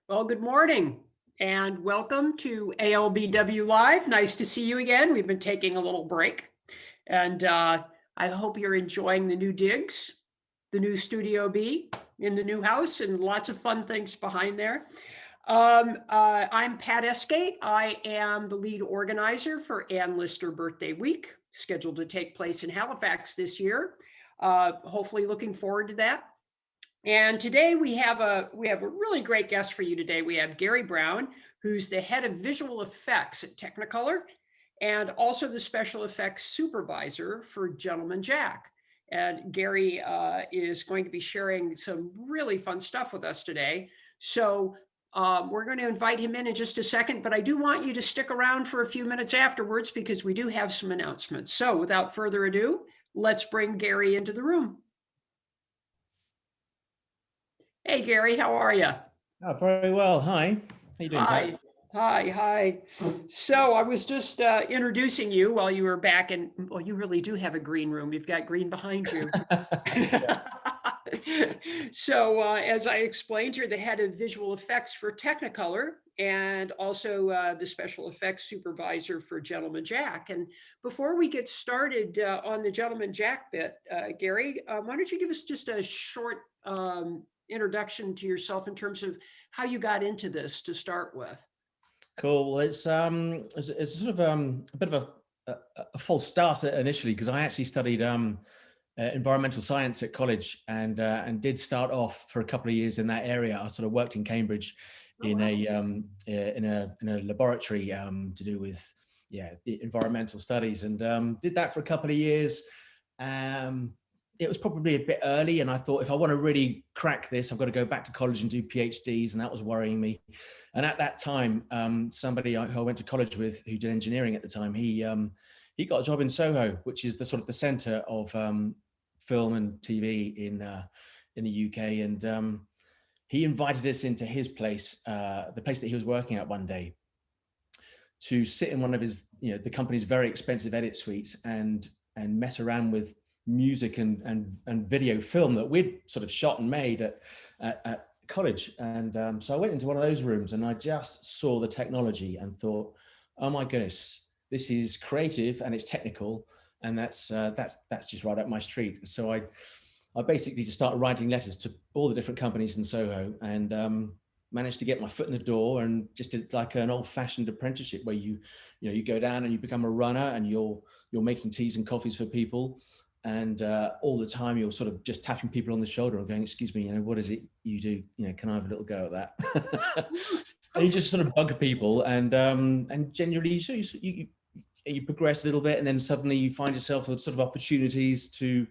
Well, good morning and welcome to ALBW Live. Nice to see you again. We've been taking a little break and I hope you're enjoying the new digs, the new Studio B in the new house and lots of fun things behind there. I'm Pat Escate. I am the lead organizer for Ann Lister Birthday Week, scheduled to take place in Halifax this year. Hopefully looking forward to that. And today we have a really great guest for you today. We have Gary Brown, who's the head of visual effects at Technicolor and also the special effects supervisor for Gentleman Jack. And Gary is going to be sharing some really fun stuff with us today. So we're going to invite him in just a second, but I do want you to stick around for a few minutes afterwards because we do have some announcements. So without further ado, let's bring Gary into the room. Hey, Gary, how are you? Oh, very well. Hi. How you doing, Hi. Pat? Hi. So I was just introducing you while you were back and well, you really do have a green room. You've got green behind you. So as I explained, you're the head of visual effects for Technicolor and also the special effects supervisor for Gentleman Jack. And before we get started on the Gentleman Jack bit, Gary, why don't you give us just a short introduction to yourself in terms of how you got into this to start with? Cool. Well, it's sort of a bit of a false start initially because I actually studied environmental science at college and did start off for a couple of years in that area. I sort of worked in Cambridge in a laboratory to do with environmental studies and did that for a couple of years. It was probably a bit early, and I thought if I want to really crack this, I've got to go back to college and do PhDs, and that was worrying me. And at that time, somebody who I went to college with, who did engineering at the time, he got a job in Soho, which is the sort of the centre of film and TV in the UK, and he invited us into his place, the place that he was working at one day, to sit in one of his, the company's very expensive edit suites and mess around with music and video film that we'd sort of shot and made at college. And so I went into one of those rooms and I just saw the technology and thought, oh my goodness, this is creative and it's technical, and that's just right up my street. So I basically just started writing letters to all the different companies in Soho and managed to get my foot in the door and just did like an old-fashioned apprenticeship where you go down and you become a runner and you're making teas and coffees for people. And all the time you're sort of just tapping people on the shoulder and going, excuse me, what is it you do? Can I have a little go at that? And you just sort of bug people and generally so you progress a little bit, and then suddenly you find yourself with sort of opportunities to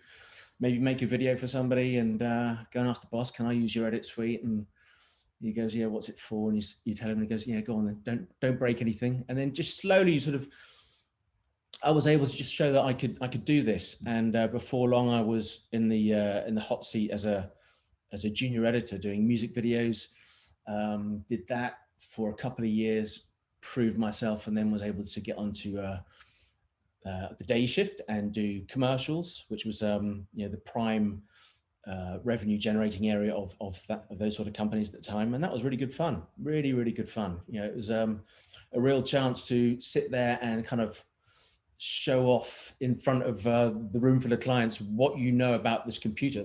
maybe make a video for somebody and go and ask the boss, can I use your edit suite? And he goes, yeah, what's it for? And you tell him, and he goes, yeah, go on then, don't break anything. And then just slowly I was able to just show that I could do this, and before long, I was in the hot seat as a junior editor doing music videos. Did that for a couple of years, proved myself, and then was able to get onto the day shift and do commercials, which was the prime revenue generating area of those sort of companies at the time, and that was really good fun, really good fun. It was a real chance to sit there and kind of show off in front of the room full of clients what you know about this computer.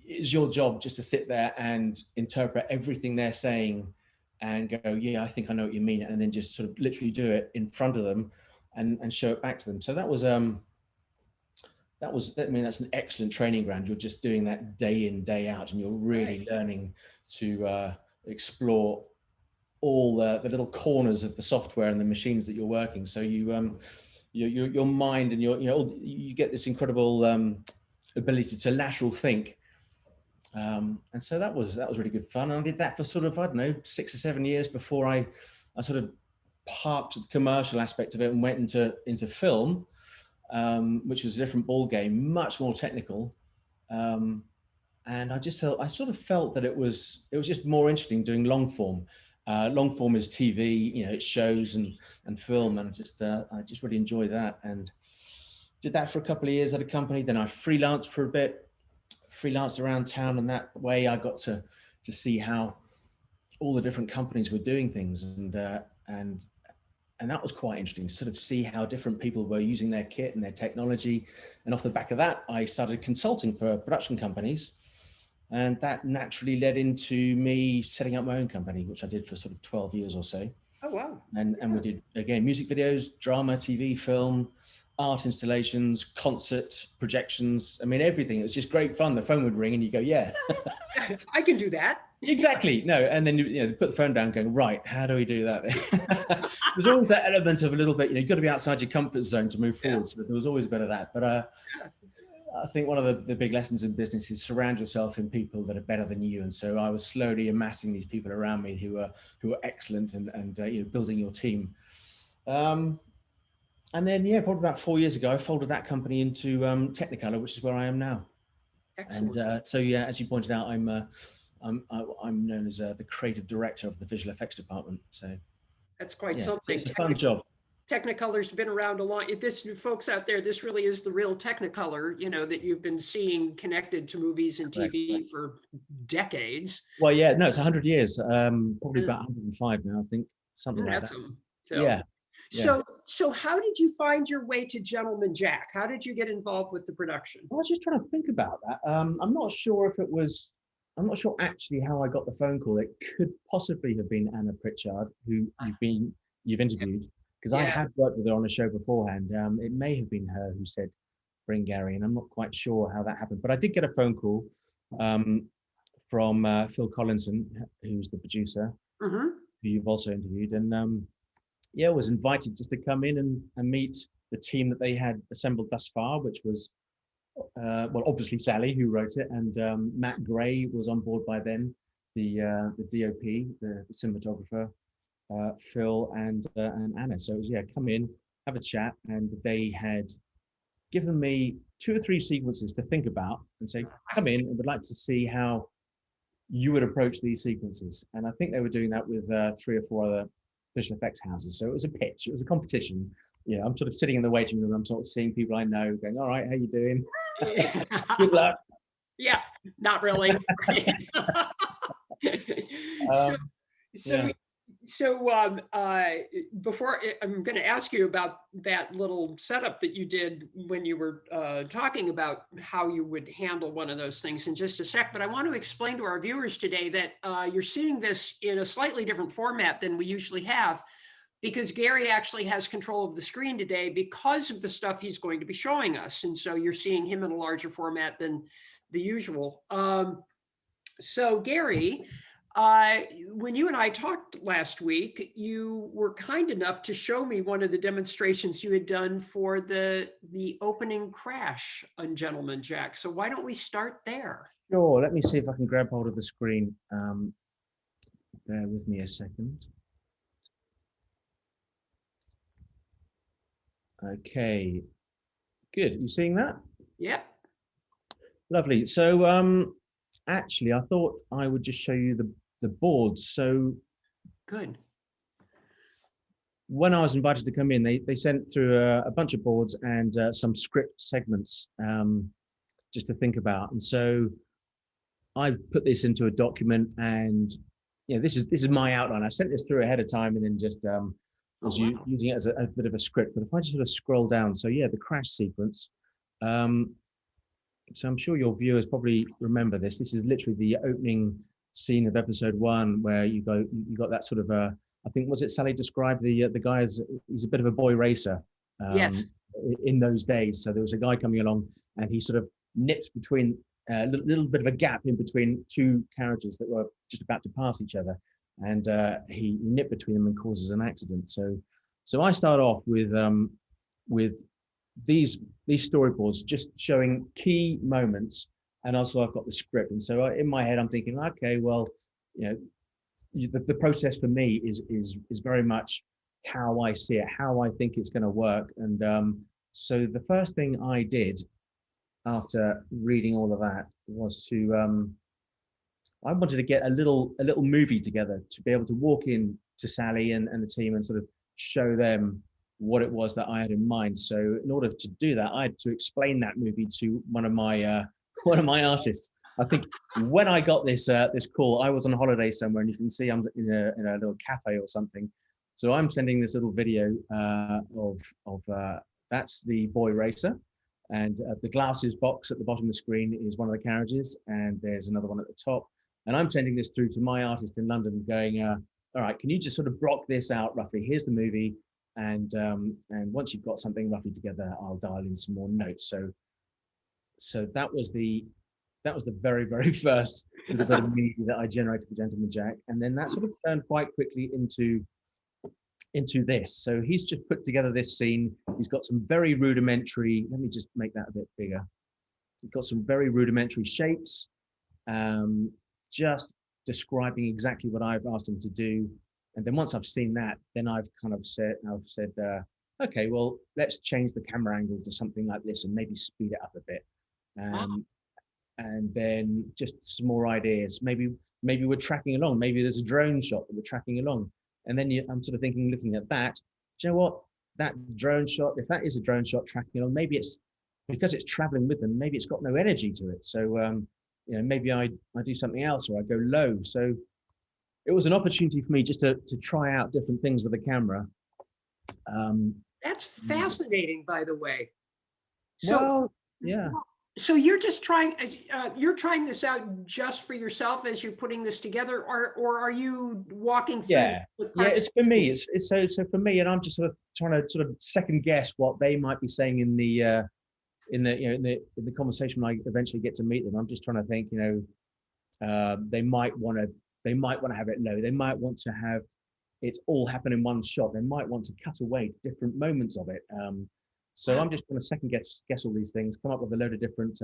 It's your job just to sit there and interpret everything they're saying and go, yeah, I think I know what you mean, and then just sort of literally do it in front of them and show it back to them. So that's an excellent training ground. You're just doing that day in, day out, and you're really learning to explore all the little corners of the software and the machines that you're working. So your mind and you get this incredible ability to lateral think, and so that was really good fun. And I did that for sort of, I don't know, 6 or 7 years before I sort of parked the commercial aspect of it and went into film, which was a different ball game, much more technical, and I sort of felt that it was just more interesting doing long form. Long form is TV, it shows and film, and I just really enjoy that, and did that for a couple of years at a company. Then I freelanced for a bit, freelanced around town, and that way I got to see how all the different companies were doing things, and that was quite interesting to sort of see how different people were using their kit and their technology. And off the back of that, I started consulting for production companies. And that naturally led into me setting up my own company, which I did for sort of 12 years or so. Oh, wow. And we did, again, music videos, drama, TV, film, art installations, concert projections. I mean, everything. It was just great fun. The phone would ring and you go, yeah. I can do that. Exactly. No, and then put the phone down, going, right, how do we do that? There's always that element of a little bit, you've got to be outside your comfort zone to move forward. So there was always a bit of that. But I think one of the big lessons in business is surround yourself in people that are better than you. And so I was slowly amassing these people around me who were excellent and building your team. And then, probably about 4 years ago, I folded that company into Technicolor, which is where I am now. Excellent. And so, as you pointed out, I'm known as the creative director of the Visual Effects department. So that's quite something. It's a fun job. Technicolor's been around a long. If this, folks out there, this really is the real Technicolor, that you've been seeing connected to movies and TV for decades. Well, no, it's 100 years. Probably about 105 now, I think, something like that. Yeah. So how did you find your way to Gentleman Jack? How did you get involved with the production? I was just trying to think about that. I'm not sure actually how I got the phone call. It could possibly have been Anna Pritchard, who you've interviewed, because I had worked with her on a show beforehand. It may have been her who said, bring Gary, and I'm not quite sure how that happened. But I did get a phone call from Phil Collinson, who's the producer, who you've also interviewed, and was invited just to come in and meet the team that they had assembled thus far, which was, obviously Sally, who wrote it, and Matt Gray was on board by then, the DOP, the cinematographer, Phil and Anna. So it was, come in, have a chat, and they had given me 2 or 3 sequences to think about and say, come in, and would like to see how you would approach these sequences. And I think they were doing that with 3 or 4 other visual effects houses. So it was a pitch, it was a competition. I'm sort of sitting in the waiting room, I'm sort of seeing people I know going, all right, how you doing? Good luck. Yeah, not really. Before I'm going to ask you about that little setup that you did when you were talking about how you would handle one of those things in just a sec, but I want to explain to our viewers today that you're seeing this in a slightly different format than we usually have, because Gary actually has control of the screen today because of the stuff he's going to be showing us. And so you're seeing him in a larger format than the usual. So Gary, when you and I talked last week, you were kind enough to show me one of the demonstrations you had done for the opening crash on Gentleman Jack. So why don't we start there? Sure, let me see if I can grab hold of the screen. Bear with me a second. Okay, good. You seeing that? Yep. Lovely. So actually, I thought I would just show you the boards. So good. When I was invited to come in, they sent through a bunch of boards and some script segments just to think about. And so I put this into a document, and this is my outline. I sent this through ahead of time, and then just was using it as a bit of a script. But if I just sort of scroll down, so the crash sequence. So I'm sure your viewers probably remember this. This is literally the opening scene of episode 1, where you got that sort of I think, was it Sally described the guy as he's a bit of a boy racer. Yes. In those days, so there was a guy coming along, and he sort of nipped between a little bit of a gap in between 2 carriages that were just about to pass each other, and he nipped between them and causes an accident. So I start off with these storyboards just showing key moments, and also I've got the script. And so in my head I'm thinking, okay, well, the process for me is very much how I see it, how I think it's going to work. And so the first thing I did after reading all of that was to I wanted to get a little movie together to be able to walk in to Sally and the team and sort of show them what it was that I had in mind. So in order to do that, I had to explain that movie to one of my artists. I think when I got this this call, I was on holiday somewhere, and you can see I'm in a little cafe or something. So I'm sending this little video of that's the boy racer, and the glasses box at the bottom of the screen is one of the carriages, and there's another one at the top. And I'm sending this through to my artist in London, going, all right, can you just sort of block this out roughly? Here's the movie, and once you've got something roughly together, I'll dial in some more notes. So that was the very, very first little bit of media that I generated for Gentleman Jack, and then that sort of turned quite quickly into this. So he's just put together this scene. He's got some very rudimentary. Let me just make that a bit bigger. He's got some very rudimentary shapes, just describing exactly what I've asked him to do. And then once I've seen that, then I've kind of said, okay, well, let's change the camera angle to something like this and maybe speed it up a bit. And then just some more ideas. Maybe we're tracking along. Maybe there's a drone shot that we're tracking along. And then I'm sort of thinking, looking at that, do you know what? That drone shot, if that is a drone shot tracking along, maybe it's because it's traveling with them, maybe it's got no energy to it. So, maybe I do something else, or I go low. So it was an opportunity for me just to try out different things with the camera. That's fascinating, by the way. So, well, yeah. So you're just trying, you're trying this out just for yourself as you're putting this together, or are you walking through? Yeah, it's for me. It's so for me, and I'm just sort of trying to sort of second guess what they might be saying in the conversation when I eventually get to meet them. I'm just trying to think, they might want to have it low. They might want to have it all happen in one shot. They might want to cut away different moments of it. So I'm just going to second guess all these things, come up with a load of different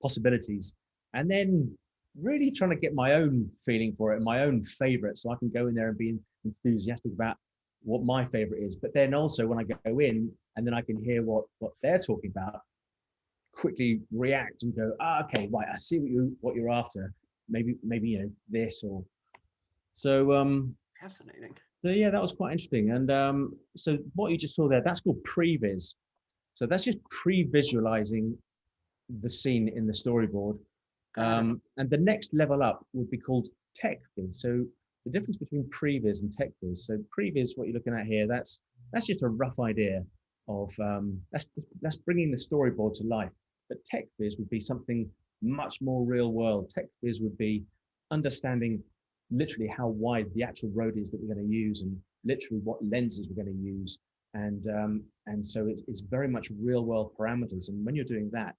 possibilities, and then really trying to get my own feeling for it and my own favorite, so I can go in there and be enthusiastic about what my favorite is. But then also when I go in and then I can hear what they're talking about, quickly react and go, okay, right, I see what you're after. Maybe this or so. Fascinating. So yeah, that was quite interesting. And so what you just saw there, that's called previs. So that's just pre-visualizing the scene in the storyboard. And the next level up would be called techviz. So the difference between previs and techviz. So previs, what you're looking at here, that's just a rough idea of that's bringing the storyboard to life. But techviz would be something much more real world. Techviz would be understanding literally how wide the actual road is that we're going to use, and literally what lenses we're going to use, and so it's very much real world parameters. And when you're doing that,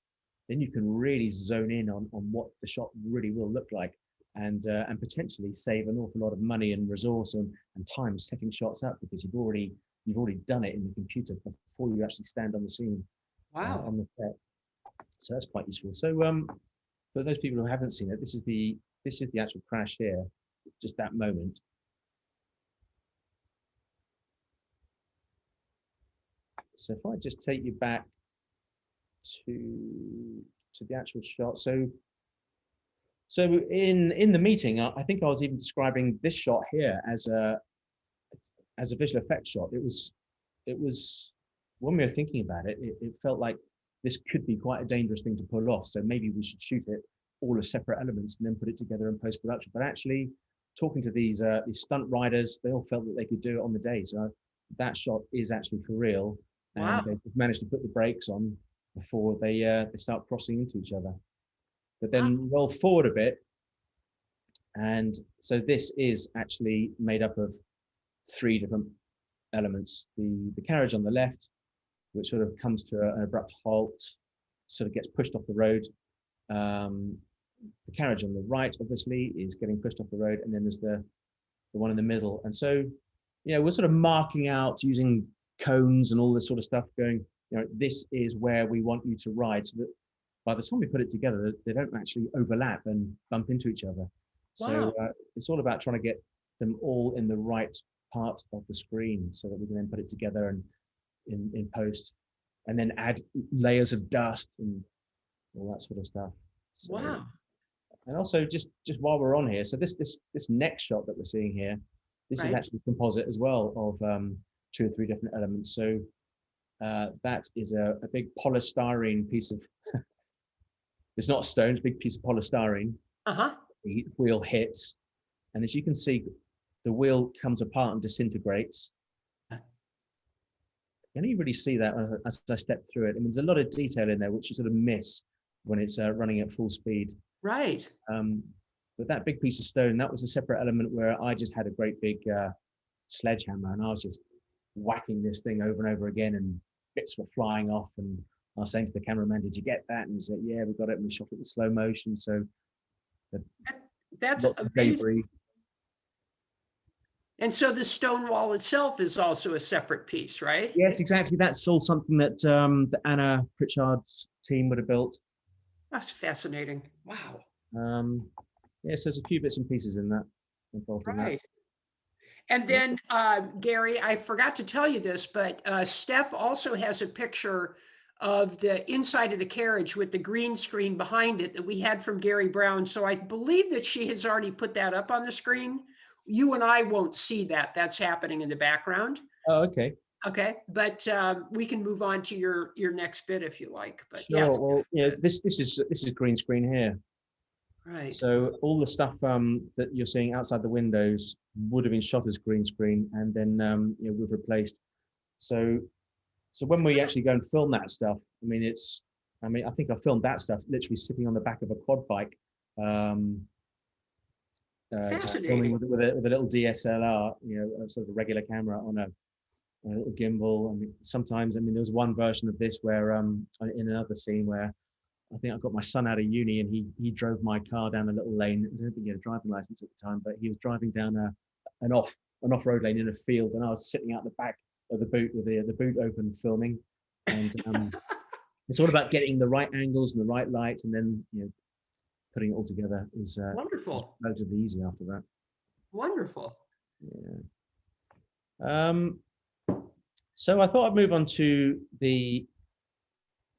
then you can really zone in on what the shot really will look like, and potentially save an awful lot of money and resource and time setting shots up, because you've already done it in the computer before you actually stand on the scene. Wow. On the set. So that's quite useful. So for those people who haven't seen it, this is the actual crash here. Just that moment. So if I just take you back to the actual shot. So in the meeting, I think I was even describing this shot here as a visual effects shot. It was when we were thinking about it, it felt like this could be quite a dangerous thing to pull off. So maybe we should shoot it all as separate elements and then put it together in post-production. But actually, talking to these stunt riders, they all felt that they could do it on the day. So that shot is actually for real. Wow. And they managed to put the brakes on before they start crossing into each other. But then roll forward a bit. And so this is actually made up of 3 different elements. The carriage on the left, which sort of comes to an abrupt halt, sort of gets pushed off the road. The carriage on the right, obviously, is getting pushed off the road, and then there's the one in the middle. And so, we're sort of marking out using cones and all this sort of stuff, going, this is where we want you to ride, so that by the time we put it together, they don't actually overlap and bump into each other. So it's all about trying to get them all in the right part of the screen, so that we can then put it together and in post, and then add layers of dust and all that sort of stuff. So, wow. And also, just while we're on here, so this next shot that we're seeing here, this is actually composite as well of 2 or 3 different elements. So. That is a big polystyrene piece of, It's not a stone, it's a big piece of polystyrene. Uh-huh. The wheel hits, and as you can see, the wheel comes apart and disintegrates. You can only really see that as I step through it. I mean, there's a lot of detail in there which you sort of miss when it's running at full speed. Right. But that big piece of stone, that was a separate element where I just had a great big sledgehammer, and I was just whacking this thing over and over again, and bits were flying off. And I was saying to the cameraman, "Did you get that?" And he said, "Yeah, we got it." And we shot it in slow motion. So That's lots of amazing. debris. And so the stone wall itself is also a separate piece, right? Yes, exactly. That's all something that that Anna Pritchard's team would have built. That's fascinating. Wow. Yes, there's a few bits and pieces in that involved in that. Right. And then, Gary, I forgot to tell you this, but Steph also has a picture of the inside of the carriage with the green screen behind it that we had from Gary Brown. So I believe that she has already put that up on the screen. You and I won't see that. That's happening in the background. Oh, okay. Okay, but we can move on to your next bit if you like. But Sure. yes, Well, yeah, this is green screen here. right. So all the stuff that you're seeing outside the windows would have been shot as green screen, and then you know, we've replaced. So when we actually go and film that stuff, I mean, I think I filmed that stuff literally sitting on the back of a quad bike, just filming Fascinating. with a little DSLR, you know, sort of a regular camera on a little gimbal. I mean, sometimes, I mean, there was one version of this where in another scene where I think I got my son out of uni, and he drove my car down a little lane. I don't think he had a driving license at the time, but he was driving down an off-road lane in a field, and I was sitting out the back of the boot with the boot open filming. And it's all about getting the right angles and the right light, and then, you know, putting it all together is Wonderful. relatively easy after that. Wonderful. Yeah. So I thought I'd move on to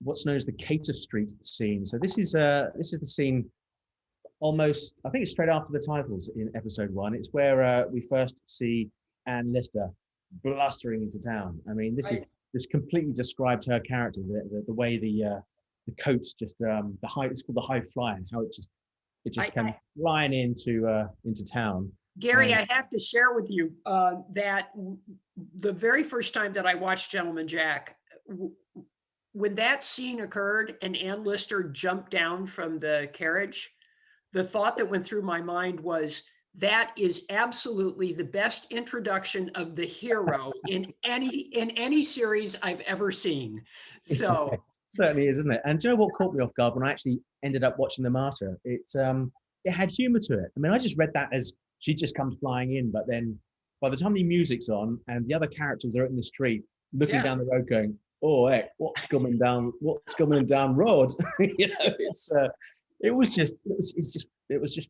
what's known as the Cater Street scene. So this is the scene almost, I think it's straight after the titles in episode 1. It's where we first see Anne Lister blustering into town. I mean, this completely described her character, the way the coats just it's called the high flyer, how it just came flying into town. Gary, I have to share with you that the very first time that I watched Gentleman Jack, when that scene occurred and Ann Lister jumped down from the carriage, the thought that went through my mind was, that is absolutely the best introduction of the hero in any series I've ever seen. So It certainly is, isn't it? And do you know what caught me off guard when I actually ended up watching the Martyr? It had humor to it. I mean, I just read that as she just comes flying in, but then by the time the music's on and the other characters are in the street looking down the road going, "Oh heck, what's coming down road?" You know, it was just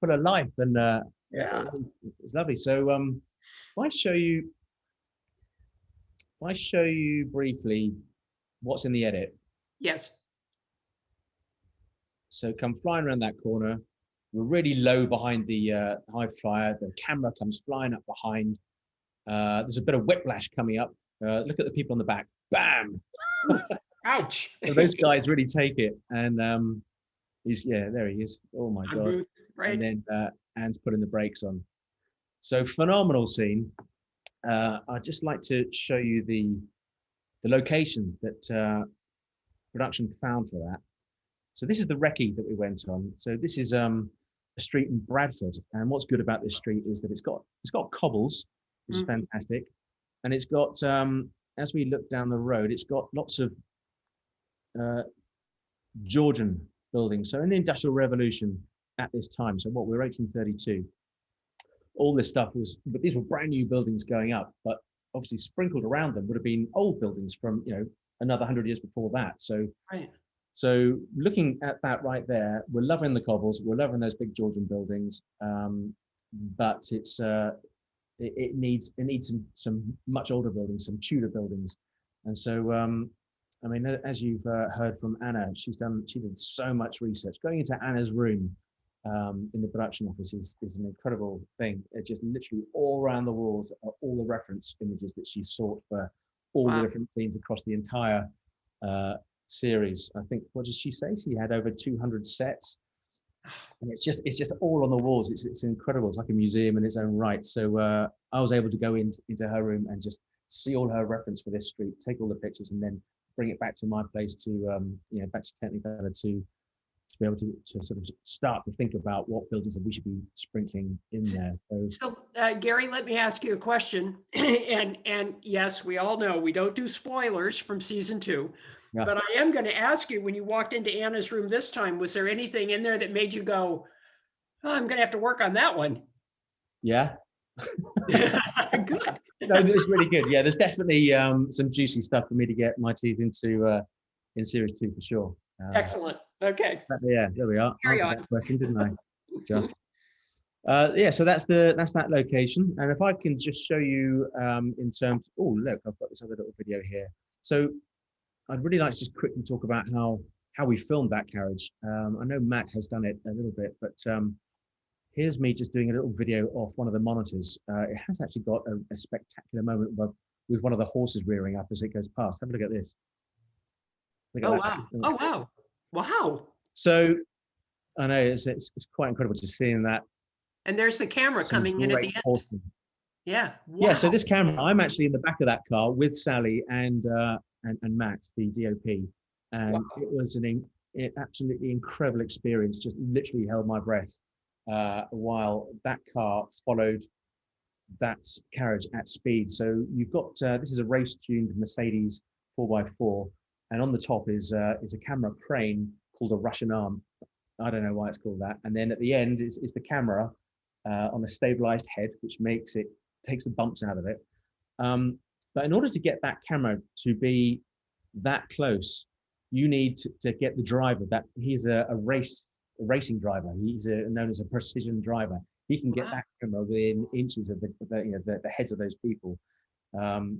full of life, and it was lovely. So if I show you briefly what's in the edit. yes. So come flying around that corner. We're really low behind the high flyer. The camera comes flying up behind. There's a bit of whiplash coming up. Look at the people on the back. Bam! Ouch. So those guys really take it. And there he is. Oh my God. Right. And then Anne's putting the brakes on. So phenomenal scene. I'd just like to show you the location that production found for that. So this is the recce that we went on. So this is a street in Bradford, and what's good about this street is that it's got cobbles, which is fantastic, and it's got as we look down the road, it's got lots of Georgian buildings. So in the Industrial Revolution at this time, so we're 1832. All this stuff but these were brand new buildings going up, but obviously sprinkled around them would have been old buildings from, you know, another 100 years before that. So. Right. So looking at that right there, we're loving the cobbles, we're loving those big Georgian buildings, but it needs some much older buildings, some Tudor buildings, and so I mean, as you've heard from Anna, she did so much research. Going into Anna's room in the production office is an incredible thing. It's just literally all around the walls are all the reference images that she sought for all the different scenes across the entire series. I think, what did she say? She had over 200 sets, and it's just all on the walls. It's incredible. It's like a museum in its own right. So I was able to go into her room and just see all her reference for this street, take all the pictures, and then bring it back to my place to back to Technicolor to be able to sort of start to think about what buildings that we should be sprinkling in there. So Gary, let me ask you a question. and yes, we all know we don't do spoilers from season 2, Yeah. but I am going to ask you, when you walked into Anna's room this time, was there anything in there that made you go, oh, I'm going to have to work on that one? Yeah. Good. No, it's really good. Yeah, there's definitely some juicy stuff for me to get my teeth into in series 2 for sure. Excellent. Okay. Yeah, there we are. Carry Answered on. that question, didn't I? Just. Yeah, so that's that location. And if I can just show you in terms, oh look, I've got this other little video here. So I'd really like to just quickly talk about how we filmed that carriage. I know Matt has done it a little bit, but here's me just doing a little video off one of the monitors. It has actually got a spectacular moment with one of the horses rearing up as it goes past. Have a look at this. Look at Oh, that. wow. Oh, wow. Wow. So I know it's quite incredible just seeing that. And there's the camera coming in at the end. Horsemen. Yeah. Wow. Yeah. So this camera, I'm actually in the back of that car with Sally and Matt, the DOP, and Wow. it was an absolutely incredible experience. Just literally held my breath while that car followed that carriage at speed. So you've got this is a race-tuned Mercedes 4x4, and on the top is a camera crane called a Russian arm. I don't know why it's called that. And then at the end is the camera on a stabilized head, which takes the bumps out of it. But in order to get that camera to be that close, you need to get the driver. That he's a racing driver. He's known as a precision driver. He can get that camera within inches of the heads of those people.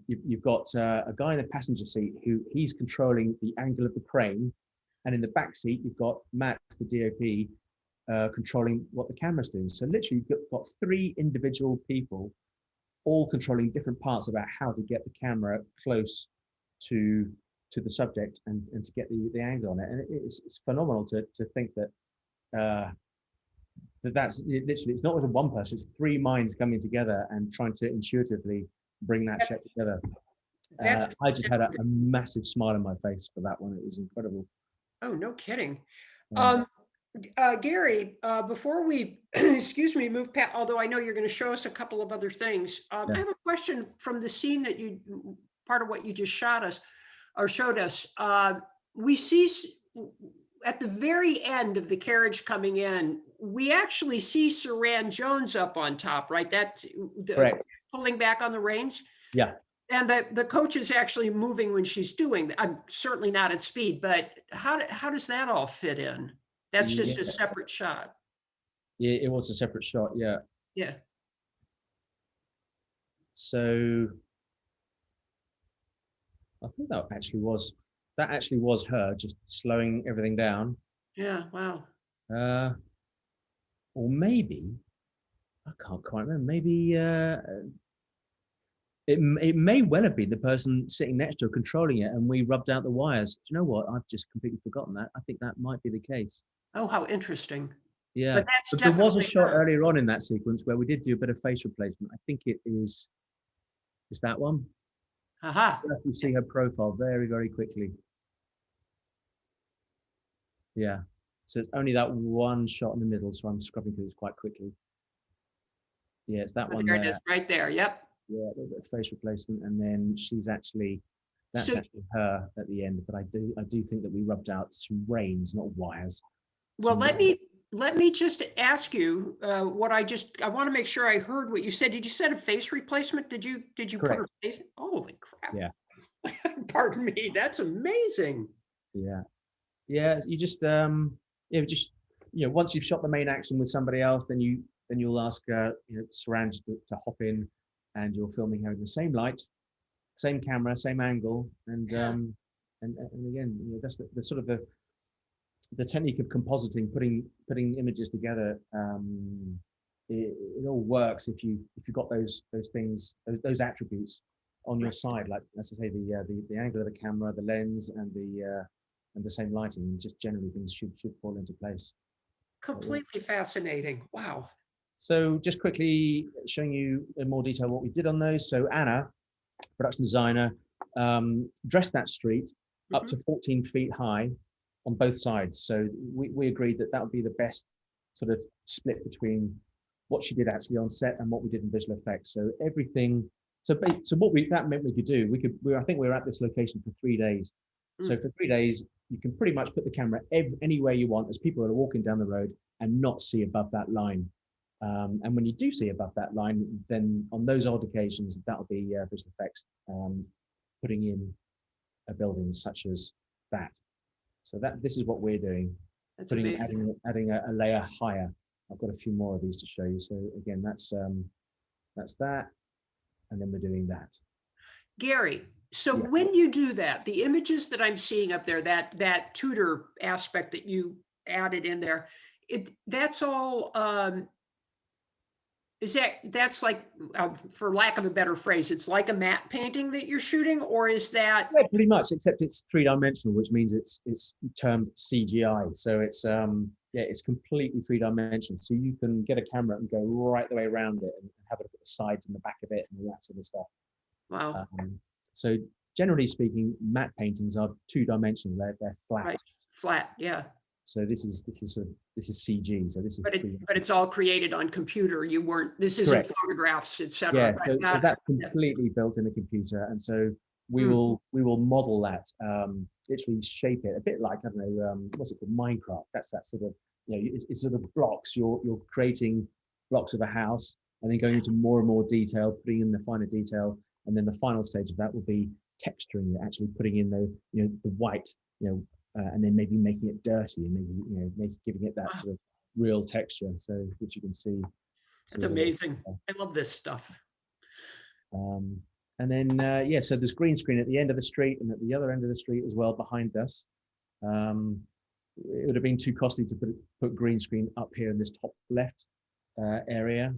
You've got a guy in the passenger seat who he's controlling the angle of the crane. And in the back seat, you've got Matt, the DOP, controlling what the camera's doing. So literally, you've got 3 individual people, all controlling different parts about how to get the camera close to the subject and to get the angle on it. And it's phenomenal to think that that's literally, it's not just one person, it's 3 minds coming together and trying to intuitively bring that shot together. I just had a massive smile on my face for that one. It was incredible. Oh, no kidding. Gary, before we, excuse me, move past, although I know you're going to show us a couple of other things, I have a question from the scene that part of what you just showed us. We see at the very end of the carriage coming in, we actually see Saran Jones up on top, right? Correct. Pulling back on the reins. Yeah. And the coach is actually moving when she's doing that. I'm certainly not at speed, but how does that all fit in? That's just a separate shot. Yeah, it was a separate shot. Yeah. Yeah. So I think that actually was her just slowing everything down. Yeah. Wow. Or maybe, I can't quite remember. Maybe it may well have been the person sitting next to her controlling it, and we rubbed out the wires. Do you know what? I've just completely forgotten that. I think that might be the case. Oh, how interesting. Yeah. But there was a shot earlier on in that sequence where we did do a bit of face replacement. I think it is that one. Aha. You see her profile very, very quickly. Yeah. So it's only that one shot in the middle, so I'm scrubbing through this quite quickly. Yeah, it's that one there. It is right there. Yep. Yeah, a little bit of face replacement, and then that's actually her at the end. But I do think that we rubbed out some reins, not wires. Well, let me just ask you I want to make sure I heard what you said. Did you say a face replacement? Did you Correct. put her face? Holy crap. Yeah. Pardon me. That's amazing. Yeah. Yeah. You just once you've shot the main action with somebody else, then you'll ask Saran to hop in, and you're filming her in the same light, same camera, same angle, and again, that's the sort of the technique of compositing, putting images together. It all works if you've got those things, those attributes on your side, like as I say, the angle of the camera, the lens, and the same lighting, and just generally things should fall into place. Completely fascinating. Wow. So just quickly showing you in more detail what we did on those. So Anna, production designer, dressed that street up to 14 feet high on both sides. So we agreed that that would be the best sort of split between what she did actually on set and what we did in visual effects. So everything. So what that meant we could do, I think we were at this location for 3 days. So for 3 days, you can pretty much put the camera anywhere you want as people are walking down the road and not see above that line. And when you do see above that line, then on those odd occasions, that'll be visual effects putting in a building such as that. So this is what we're doing. That's amazing. Adding a layer higher. I've got a few more of these to show you. So again, that's that, and then we're doing that. Gary, so when you do that, the images that I'm seeing up there, that Tudor aspect that you added in there, that's all. That's like, for lack of a better phrase, it's like a matte painting that you're shooting, or is that? Yeah, pretty much, except it's 3-dimensional, which means it's termed CGI. So it's it's completely 3-dimensional. So you can get a camera and go right the way around it and have a look at the sides and the back of it and all that sort of stuff. Wow. So generally speaking, matte paintings are 2-dimensional. They're flat. Right. Flat, yeah. So this is CG. So this is. But it's all created on computer. This isn't Correct. photographs, etc. Yeah. So that's completely built in a computer, and so we will model that, literally shape it a bit like, I don't know, what's it called, Minecraft. That's that sort of, it's sort of blocks. You're creating blocks of a house, and then going into more and more detail, putting in the finer detail, and then the final stage of that will be texturing it, actually putting in the white, and then maybe making it dirty and maybe giving it that sort of real texture. So which you can see. That's amazing. I love this stuff. And then so there's green screen at the end of the street and at the other end of the street as well behind us. It would have been too costly to put green screen up here in this top left area,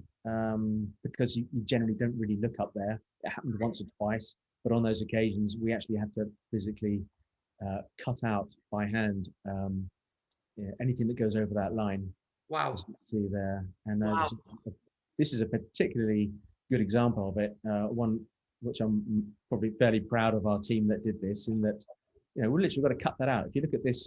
because you generally don't really look up there. It happened once or twice, but on those occasions we actually have to physically cut out by hand anything that goes over that line. Wow. As you can see there. And wow. This is a particularly good example of it, one which I'm probably fairly proud of our team that did this, in that we literally got to cut that out. If you look at this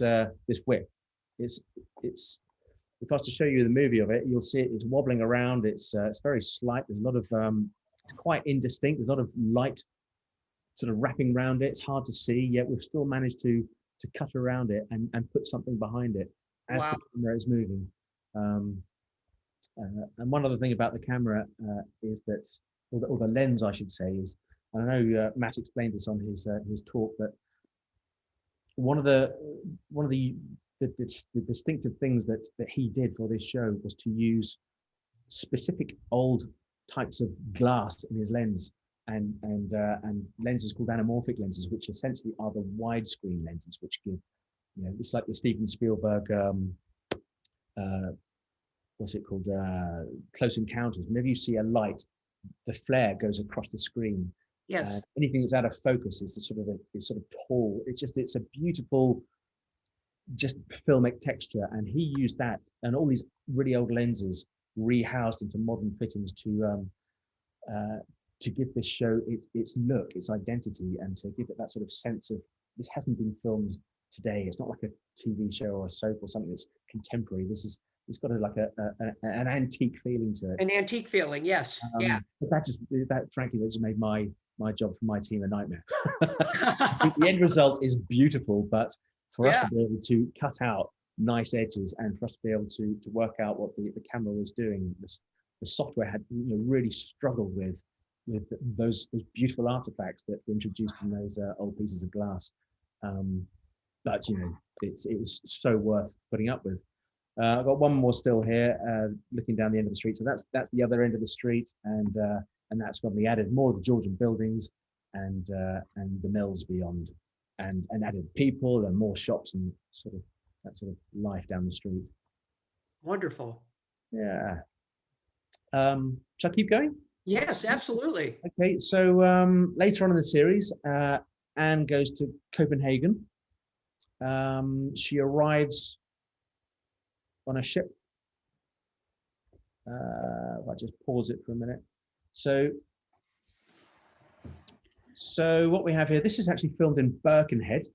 this whip, it's if I was to show you the movie of it, you'll see it's wobbling around. It's very slight. There's a lot of it's quite indistinct. There's a lot of light sort of wrapping around it. It's hard to see, yet we've still managed to cut around it and put something behind it as the camera is moving. And one other thing about the camera is that, or the lens, I should say, is, and I know Matt explained this on his talk, but one of the distinctive things that he did for this show was to use specific old types of glass in his lens, and lenses called anamorphic lenses, which essentially are the widescreen lenses, which give, it's like the Steven Spielberg what's it called, Close Encounters. Whenever you see a light, the flare goes across the screen. Yes. Anything that's out of focus is sort of tall. It's a beautiful, just filmic texture. And he used that and all these really old lenses rehoused into modern fittings to give this show its look, its identity, and to give it that sort of sense of, this hasn't been filmed today. It's not like a TV show or a soap or something that's contemporary. It's got an antique feeling to it. An antique feeling, yes. Yeah. But that frankly, that just made my job for my team a nightmare. The end result is beautiful, but for us to be able to cut out nice edges and for us to be able to work out what the camera was doing, the software had really struggled with those beautiful artifacts that were introduced in those old pieces of glass. But it was so worth putting up with. I've got one more still here, looking down the end of the street. So that's the other end of the street, and that's when we added more of the Georgian buildings and the mills beyond, and added people and more shops and that sort of life down the street. Wonderful. Yeah. Shall I keep going? Yes, absolutely. Okay, so later on in the series, Anne goes to Copenhagen She arrives on a ship. If I just pause it for a minute. So what we have here, this is actually filmed in Birkenhead,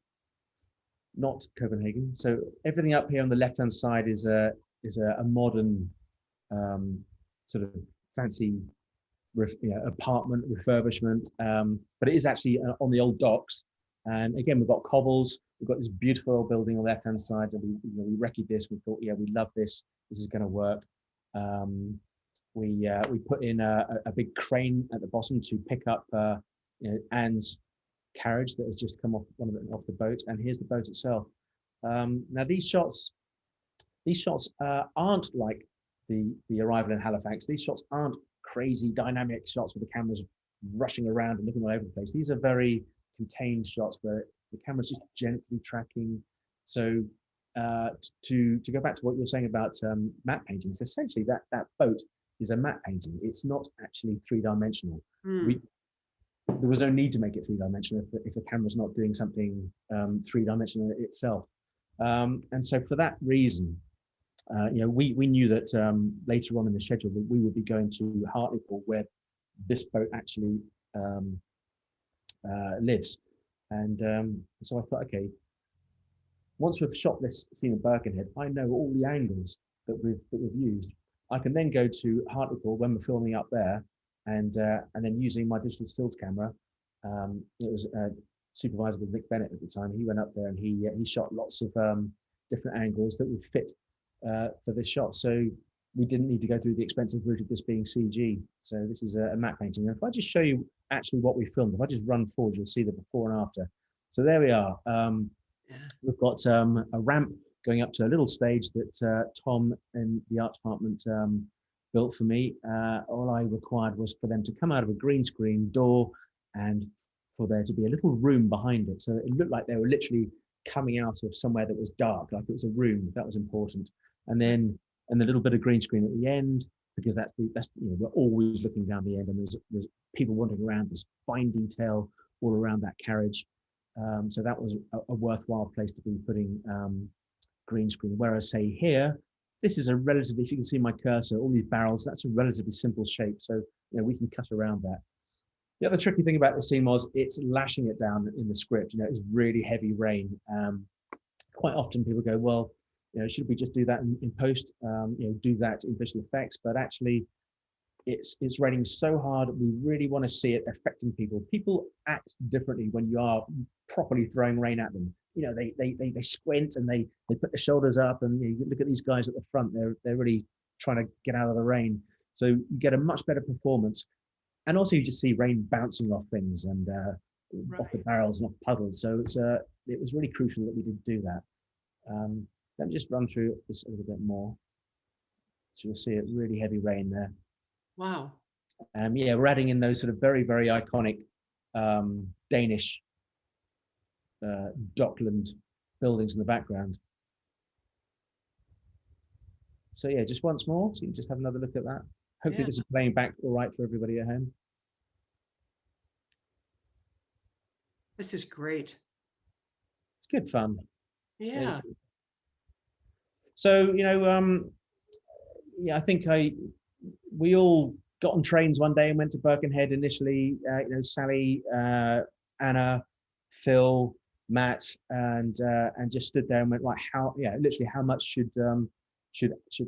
not Copenhagen. So everything up here on the left-hand side is a modern sort of fancy apartment refurbishment, but it is actually on the old docks. And again, we've got cobbles. We've got this beautiful old building on the left-hand side, and we recce this. We thought, yeah, we love this. This is going to work. We put in a big crane at the bottom to pick up Anne's carriage that has just come off the boat, and here's the boat itself. Now these shots aren't like the arrival in Halifax. These shots aren't crazy dynamic shots with the cameras rushing around and looking all over the place. These are very contained shots where the camera's just gently tracking. So to go back to what you were saying about matte paintings, essentially that boat is a matte painting. It's not actually three-dimensional. There was no need to make it three-dimensional if the camera's not doing something three-dimensional itself. And so for that reason, we knew that later on in the schedule that we would be going to Hartlepool, where this boat actually lives. And so I thought, okay, once we've shot this scene in Birkenhead, I know all the angles that we've used. I can then go to Hartlepool when we're filming up there, and then using my digital stills camera. It was a supervisor with Nick Bennett at the time. He went up there and he shot lots of different angles that would fit for this shot. So we didn't need to go through the expensive route of this being CG. So this is a matte painting. And if I just show you actually what we filmed, if I just run forward, you'll see the before and after. So there we are. We've got a ramp going up to a little stage that Tom and the art department built for me. All I required was for them to come out of a green screen door and for there to be a little room behind it. So it looked like they were literally coming out of somewhere that was dark, like it was a room. That was important. And then a little bit of green screen at the end, because that's we're always looking down the end, and there's people wandering around. There's fine detail all around that carriage. So that was a worthwhile place to be putting green screen. Whereas say here, this is a relatively, if you can see my cursor, all these barrels, that's a relatively simple shape. So we can cut around that. The other tricky thing about this scene was it's lashing it down in the script. It's really heavy rain. Quite often people go, well, should we just do that in post? Do that in visual effects. But actually, it's raining so hard. We really want to see it affecting people. People act differently when you are properly throwing rain at them. They squint and they put their shoulders up, and you look at these guys at the front. They're really trying to get out of the rain. So you get a much better performance. And also you just see rain bouncing off things and off the barrels and off puddles. So it was really crucial that we did do that. Let me just run through this a little bit more. So you'll see it really heavy rain there. Wow. We're adding in those sort of very, very iconic Danish dockland buildings in the background. So yeah, just once more, so you can just have another look at that. Hopefully this is playing back all right for everybody at home. This is great. It's good fun. Yeah. So, I think we all got on trains one day and went to Birkenhead initially. Sally, Anna, Phil, Matt, and just stood there and went, right, literally how much should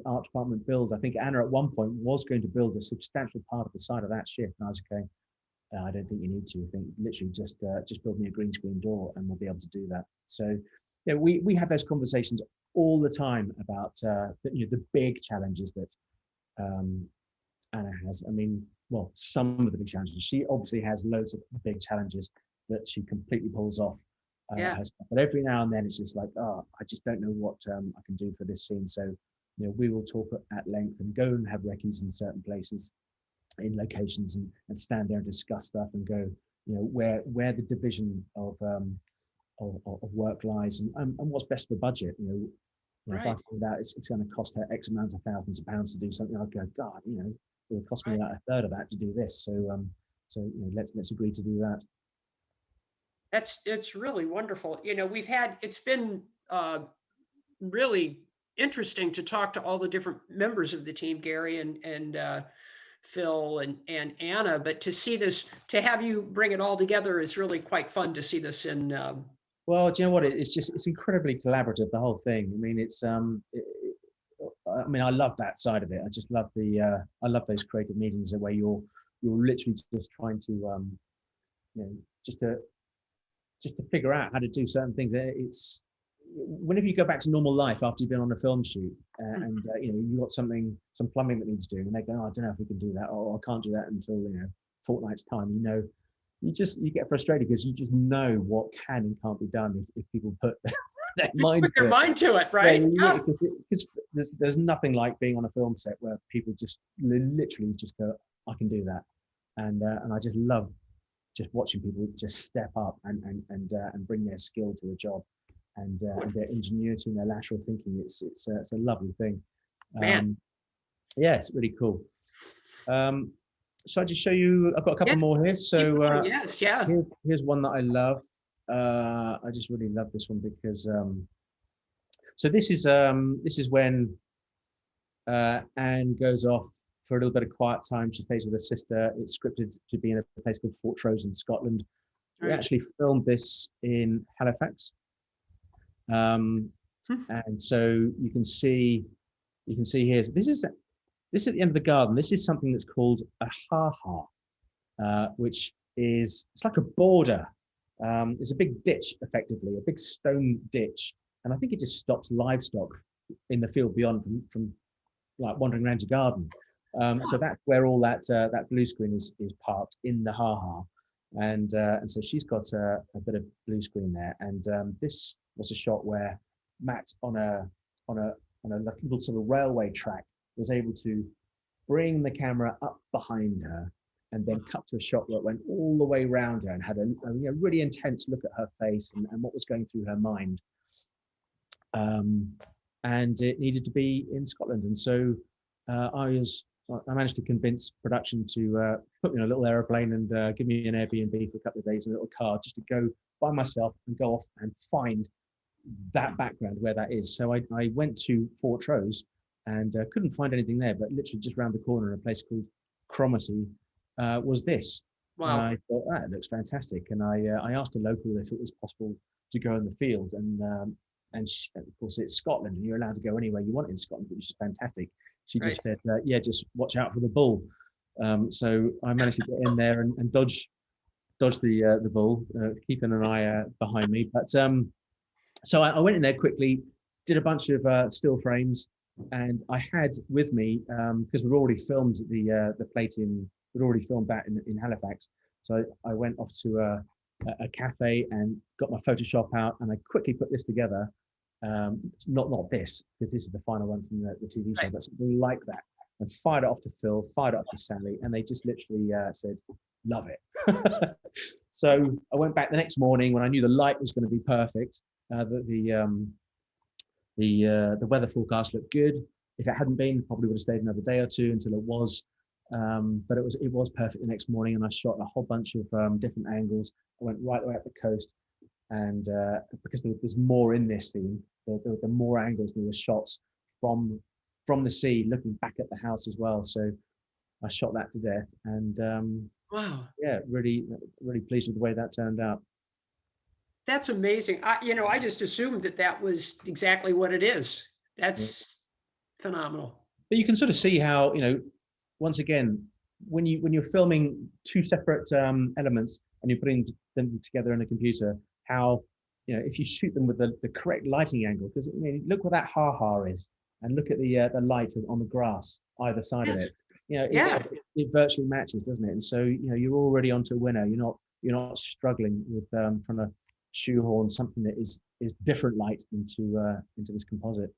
art department build? I think Anna at one point was going to build a substantial part of the side of that ship, and I was okay. I don't think you need to. I think literally just build me a green screen door, and we'll be able to do that. So, we have those conversations all the time about the big challenges that Anna has. I mean, well, some of the big challenges. She obviously has loads of big challenges that she completely pulls off. But every now and then it's just like, I just don't know what I can do for this scene. So, we will talk at length and go and have recce's in certain places, in locations, and stand there and discuss stuff and go, where the division of work lies and what's best for budget. If I find out it's going to cost her X amounts of thousands of pounds to do something, I'll go, God, it will cost me about a third of that to do this. So let's agree to do that. It's really wonderful. It's been really interesting to talk to all the different members of the team, Gary and Phil and Anna. But to have you bring it all together is really quite fun to see this in. Well, do you know what? It's incredibly collaborative, the whole thing. I mean, I mean, I love that side of it. I just love I love those creative meetings where you're literally just trying to, you know, just to figure out how to do certain things. It's whenever you go back to normal life after you've been on a film shoot and you know, you've got some plumbing that needs doing, and they go, oh, I don't know if we can do that, or I can't do that until, you know, fortnight's time. You know, you get frustrated because you just know what can and can't be done if people put their mind Put your to it. mind to it, right? Yeah, because there's nothing like being on a film set where people just literally just go, I can do that, and I just love just watching people just step up and bring their skill to a job, and their ingenuity and their lateral thinking. It's a lovely thing. Man. Yeah, it's really cool. So I just show you. I've got a couple Yeah. more here. So Yes, yeah. here's one that I love. I just really love this one because so this is when Anne goes off for a little bit of quiet time. She stays with her sister. It's scripted to be in a place called Fortrose in Scotland. We Right. actually filmed this in Halifax, and so you can see here. So this is at the end of the garden. This is something that's called a ha-ha, which it's like a border. It's a big ditch, effectively, a big stone ditch, and I think it just stops livestock in the field beyond from like wandering around your garden. So that's where all that blue screen is parked, in the ha-ha, and so she's got a bit of blue screen there, and this was a shot where Matt on a little sort of railway track was able to bring the camera up behind her and then cut to a shot where it went all the way around her and had a really intense look at her face and what was going through her mind. And it needed to be in Scotland, and so I managed to convince production to put me on a little aeroplane and give me an Airbnb for a couple of days in a little car, just to go by myself and go off and find that background where that is. So I went to Fortrose and couldn't find anything there, but literally just around the corner in a place called Cromarty was this. Wow. And I thought, that looks fantastic. And I asked a local if it was possible to go in the field, and of course it's Scotland and you're allowed to go anywhere you want in Scotland, which is fantastic. She just said, yeah, just watch out for the bull. So I managed to get in there and dodge the bull, keeping an eye behind me. But so I went in there quickly, did a bunch of still frames, and I had with me, because we'd already filmed the plate we'd already filmed that in Halifax. So I went off to a cafe and got my Photoshop out, and I quickly put this together. Not this, because this is the final one from the TV show, but something like that, and fired it off to Phil, fired it off to Sally, and they just literally said, love it. So I went back the next morning when I knew the light was going to be perfect. The weather forecast looked good. If it hadn't been, probably would have stayed another day or two until it was. But it was perfect the next morning, and I shot a whole bunch of different angles. I went right the way up the coast, and because there's more in this scene, the more angles, there were shots from the sea looking back at the house as well. So I shot that to death, and Wow. yeah, really pleased with the way that turned out. That's amazing. I just assumed that was exactly what it is. That's phenomenal. But you can sort of see how, once again, when you're filming two separate elements and you're putting them together in a computer, how, if you shoot them with the correct lighting angle, because look what that ha-ha is, and look at the light on the grass either side of it. It virtually matches, doesn't it? And so you're already onto a winner. You're not struggling with trying to shoehorn something that is different light into this composite.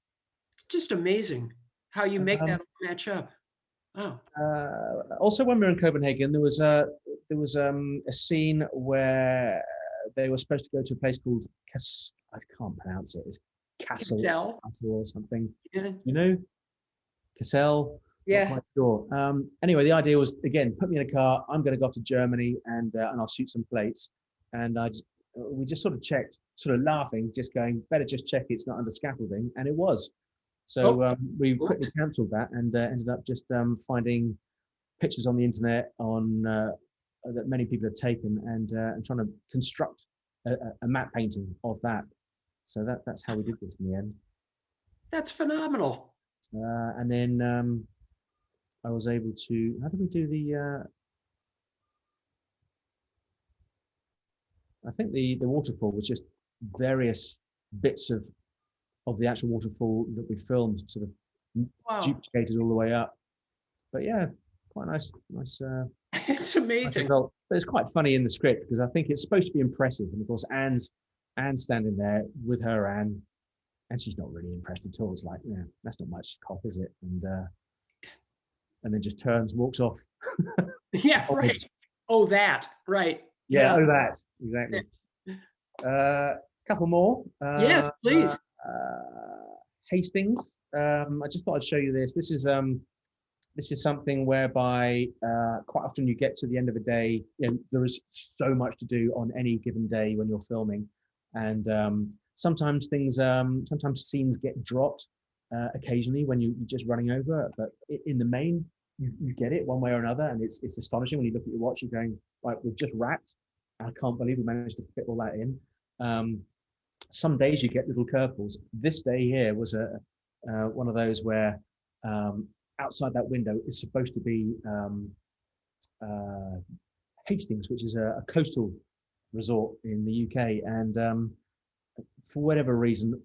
It's just amazing how you make that match up. Oh. Also, when we were in Copenhagen, there was a scene where they were supposed to go to a place called I can't pronounce it. It's Castle or something. Yeah. Cassel. Yeah. Not quite sure. Anyway, the idea was, again, put me in a car. I'm going to go off to Germany and I'll shoot some plates. And we just sort of checked, sort of laughing, just going, better just check it's not under scaffolding, and it was. So we quickly cancelled that and ended up just finding pictures on the internet that many people have taken and trying to construct a matte painting of that. So that's how we did this in the end. That's phenomenal. And then I was able to, how did we do the, I think the waterfall was just various bits of the actual waterfall that we filmed, sort of duplicated all the way up. But yeah, quite nice. It's amazing. But it's quite funny in the script because I think it's supposed to be impressive, and of course Anne's standing there with her Anne, and she's not really impressed at all. It's like, yeah, that's not much cop, is it? And then just turns, walks off. Yeah, right. Oh, that, right. Yeah, oh, that, exactly. Couple more. Yes, please. Hastings. I just thought I'd show you this. This is something whereby quite often you get to the end of a day, you know, there is so much to do on any given day when you're filming, and sometimes scenes get dropped occasionally when you're just running over, but in the main you get it one way or another, and it's astonishing when you look at your watch. You're going, right, we've just wrapped. I can't believe we managed to fit all that in. Some days you get little curveballs. This day here was one of those where outside that window is supposed to be Hastings, which is a coastal resort in the UK, and for whatever reason,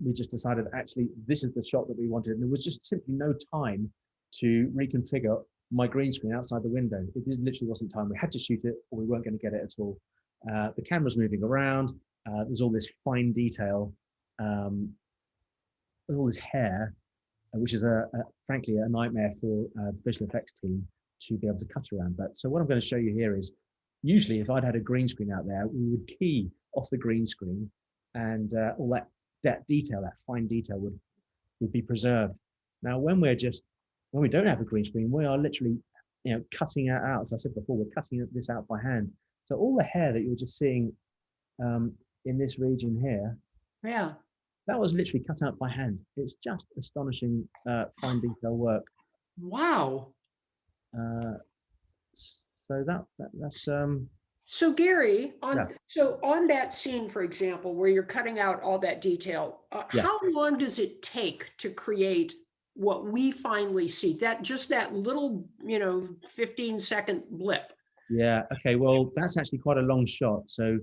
we just decided actually this is the shot that we wanted, and there was just simply no time to reconfigure my green screen outside the window. It literally wasn't time. We had to shoot it, or we weren't going to get it at all. The camera's moving around. There's all this fine detail, all this hair, which is frankly a nightmare for the visual effects team to be able to cut around. But so what I'm going to show you here is, usually if I'd had a green screen out there, we would key off the green screen, and all that detail, that fine detail would be preserved. Now, when we don't have a green screen, we are literally, you know, cutting it out. As I said before, we're cutting this out by hand. So all the hair that you're just seeing in this region here, yeah, that was literally cut out by hand. It's just astonishing fine detail work. Wow. So that's So Gary, yeah. So on that scene, for example, where you're cutting out all that detail, Yeah. how long does it take to create what we finally see? That little, 15-second blip. Yeah. Okay. Well, that's actually quite a long shot. So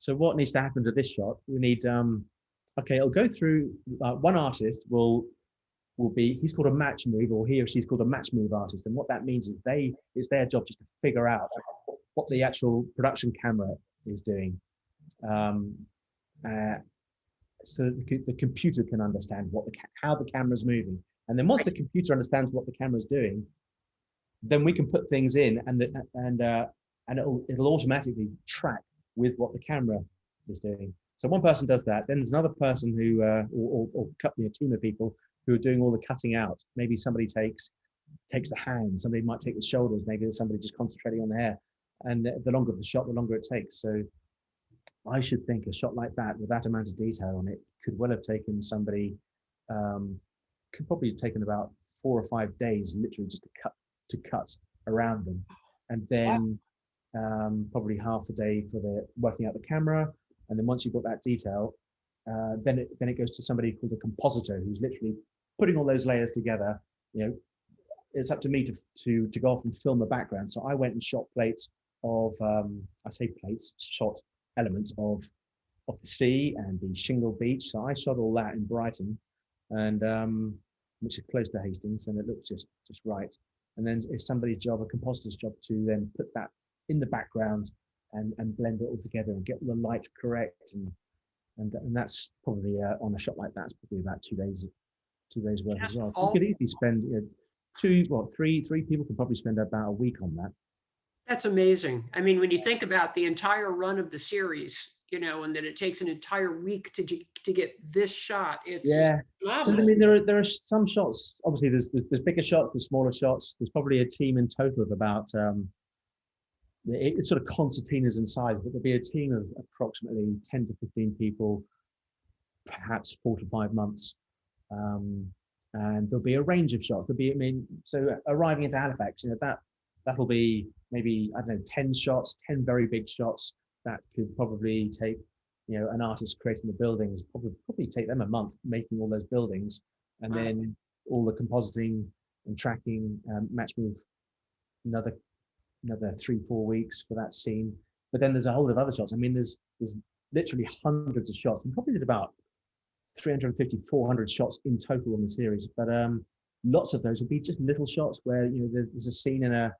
what needs to happen to this shot? We need okay. It'll go through. One artist will be, he's called a match move, or he or she's called a match move artist, and what that means is it's their job just to figure out what the actual production camera is doing, so the computer can understand how the camera's moving, and then once the computer understands what the camera's doing, then we can put things in, and it'll automatically track with what the camera is doing. So one person does that, then there's another person who or a team of people who are doing all the cutting out. Maybe somebody takes the hands, somebody might take the shoulders, maybe there's somebody just concentrating on the hair, and the longer the shot, the longer it takes. So I should think a shot like that with that amount of detail on it could well have taken somebody, could probably have taken about 4 or 5 days literally just to cut around them, and then probably half a day for the working out the camera. And then once you've got that detail, then it goes to somebody called a compositor, who's literally putting all those layers together. You know, it's up to me to go off and film the background. So I went and shot plates of shot elements of the sea and the shingle beach. So I shot all that in Brighton, and which is close to Hastings, and it looked just right. And then it's somebody's job, a compositor's job, to then put that in the background and blend it all together and get the light correct, and that's probably on a shot like that, it's probably about 2 days worth as well. You could easily spend three people could probably spend about a week on that. That's amazing. I mean, when you think about the entire run of the series, and that it takes an entire week to get this shot, it's phenomenal. So I mean, there are some shots. Obviously, there's bigger shots, there's smaller shots. There's probably a team in total of about it's sort of concertinas in size, but there'll be a team of approximately 10 to 15 people, perhaps 4 to 5 months. And there'll be a range of shots. There'll be, I mean, so arriving into Halifax, that'll be maybe, I don't know, 10 shots, 10 very big shots that could probably take, an artist creating the buildings, probably take them a month making all those buildings, and then all the compositing and tracking, matched with another 3-4 weeks for that scene. But then there's a whole lot of other shots. I mean, there's literally hundreds of shots. We probably did about 350, 400 shots in total on the series. But lots of those will be just little shots where there's a scene in a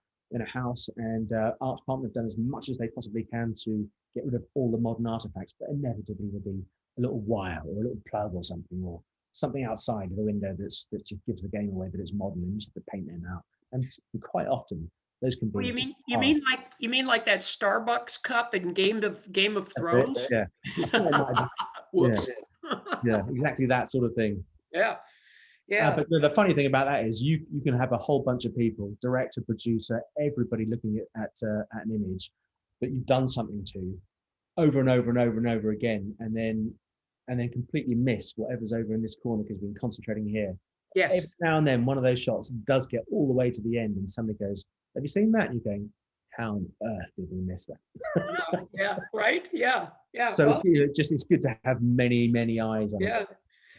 house, and art department have done as much as they possibly can to get rid of all the modern artifacts, but inevitably there'll be a little wire or a little plug or something outside the window that just gives the game away that it's modern, and you just have to paint them out. And quite often those can be. Well, you mean like that Starbucks cup in Game of Thrones? Yeah. Whoops. Yeah, exactly that sort of thing. Yeah. But the funny thing about that is you can have a whole bunch of people, director, producer, everybody looking at an image that you've done something to over and over and over and over again, and then completely miss whatever's over in this corner because we've been concentrating here. Yes. Every now and then one of those shots does get all the way to the end and somebody goes, "Have you seen that?" And you're going, "How on earth did we miss that?" Yeah, right. Yeah. So it's good to have many eyes on it.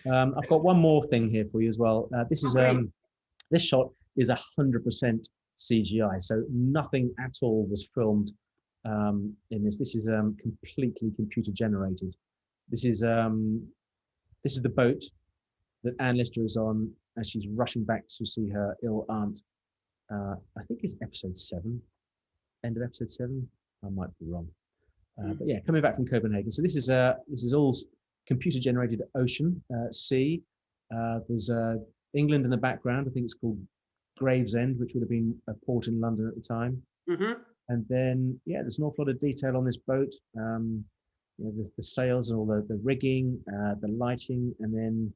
I've got one more thing here for you as well. This shot is 100% CGI, so nothing at all was filmed in this. This is completely computer generated. This is the boat that Anne Lister is on as she's rushing back to see her ill aunt. I think it's episode 7, end of episode 7. I might be wrong, but yeah, coming back from Copenhagen. So this is all computer generated ocean, sea. There's England in the background. I think it's called Gravesend, which would have been a port in London at the time. Mm-hmm. And then, there's an awful lot of detail on this boat. The sails and all the rigging, the lighting, and then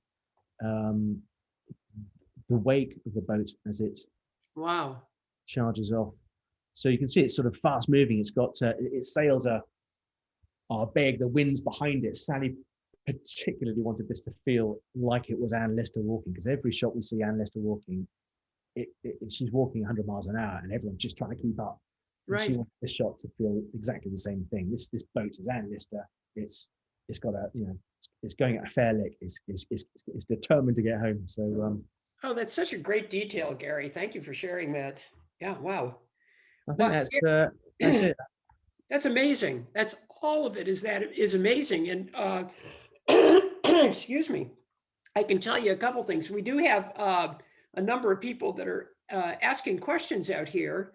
the wake of the boat as it charges off. So you can see it's sort of fast moving. It's got its sails are big. The wind's behind it. Sally particularly wanted this to feel like it was Anne Lister walking, because every shot we see Anne Lister walking, she's walking 100 miles an hour, and everyone's just trying to keep up. Right. And she wants this shot to feel exactly the same thing. This boat is Anne Lister. It's got it's going at a fair lick. It's determined to get home. So that's such a great detail, Gary. Thank you for sharing that. Yeah, wow. I think that's it. That's amazing. That's all of it. Is amazing. And excuse me, I can tell you a couple things. We do have a number of people that are asking questions out here.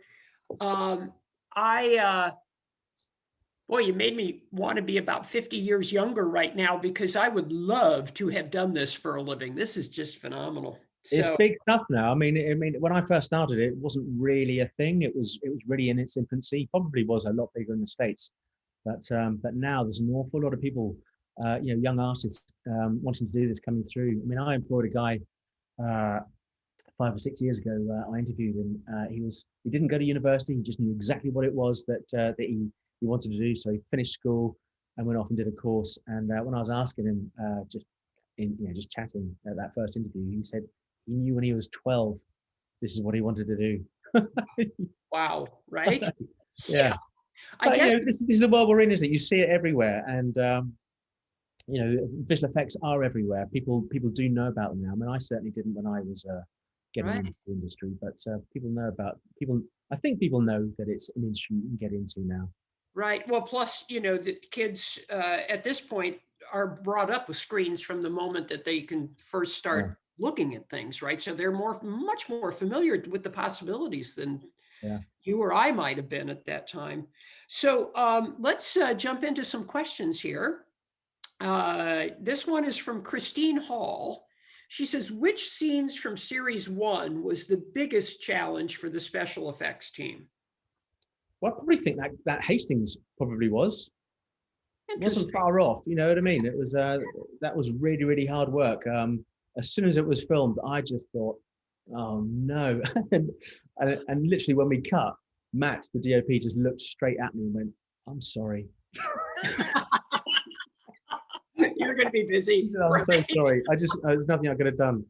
Boy, you made me want to be about 50 years younger right now, because I would love to have done this for a living. This is just phenomenal. It's big stuff now. I mean, when I first started, it wasn't really a thing. It was really in its infancy. Probably was a lot bigger in the States, but now there's an awful lot of people, young artists wanting to do this coming through. I mean, I employed a guy 5 or 6 years ago. I interviewed him. He didn't go to university. He just knew exactly what it was that he wanted to do. So he finished school and went off and did a course. And when I was asking him, just chatting at that first interview, he said he knew when he was 12, this is what he wanted to do. Wow! Right? Yeah. This is the world we're in, isn't it? You see it everywhere, and visual effects are everywhere. People do know about them now. I mean, I certainly didn't when I was getting into the industry, but people know about people. I think people know that it's an industry you can get into now. Right. Well, plus, the kids at this point are brought up with screens from the moment that they can first start looking at things, right? So they're much more familiar with the possibilities than you or I might have been at that time. So let's jump into some questions here. This one is from Christine Hall. She says, which scenes from series 1 was the biggest challenge for the special effects team? Well, I probably think that Hastings probably was. It wasn't far off, you know what I mean? It was that was really, really hard work. As soon as it was filmed, I just thought, oh no. and literally when we cut, Matt, the DOP, just looked straight at me and went, "I'm sorry." You're going to be busy. I'm so Right? sorry. There's nothing I could have done.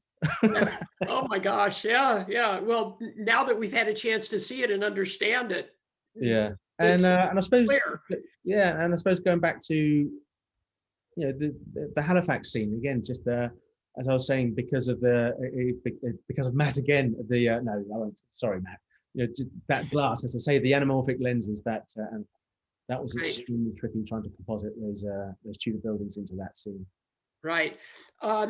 Oh my gosh. Yeah. Yeah. Well, now that we've had a chance to see it and understand it, Yeah. it's And I suppose, clear. yeah, and I suppose going back to, the Halifax scene again, just as I was saying, because of Matt again, no, I won't. Sorry, Matt. Just that glass, as I say, the anamorphic lenses and that was Right. extremely tricky trying to composite those Tudor buildings into that scene. Right.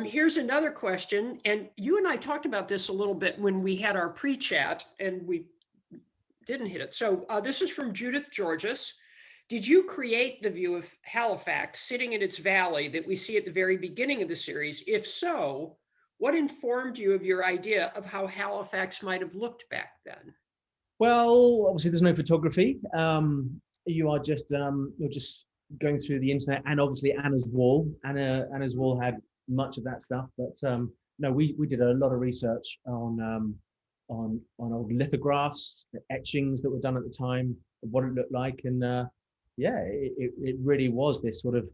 Here's another question. And you and I talked about this a little bit when we had our pre-chat and we didn't hit it. So this is from Judith Georges. Did you create the view of Halifax sitting in its valley that we see at the very beginning of the series? If so, what informed you of your idea of how Halifax might have looked back then? Well, obviously, there's no photography. You're just going through the internet, and obviously Anna's Wall. Anna's Wall had much of that stuff, but no, we did a lot of research on old lithographs, the etchings that were done at the time, what it looked like, and yeah, it really was this sort of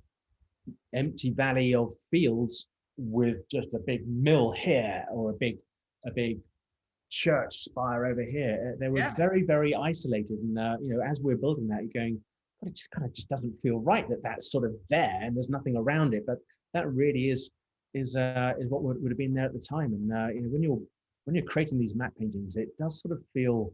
empty valley of fields with just a big mill here or a big church spire over here. They were Yeah. very, very isolated, and as we're building that, you're going, but it just kind of just doesn't feel right that that's sort of there and there's nothing around it. But that really is what would have been there at the time. And when you're creating these matte paintings, it does sort of feel.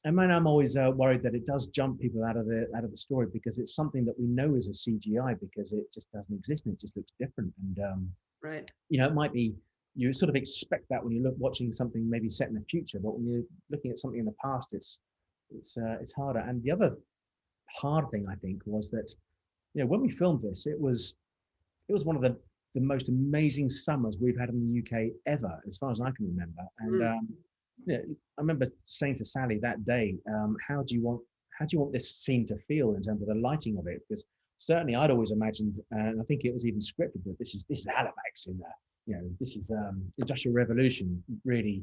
I mean, I'm always worried that it does jump people out of the story because it's something that we know is a CGI because it just doesn't exist and it just looks different. And Right. it might be you sort of expect that when you watching something maybe set in the future, but when you're looking at something in the past, it's harder. And the other hard thing I think was that when we filmed this, it was one of the most amazing summers we've had in the UK ever, as far as I can remember. And I remember saying to Sally that day, how do you want this scene to feel in terms of the lighting of it? Because certainly I'd always imagined, and I think it was even scripted, that this is Halifax in there. This is Industrial Revolution really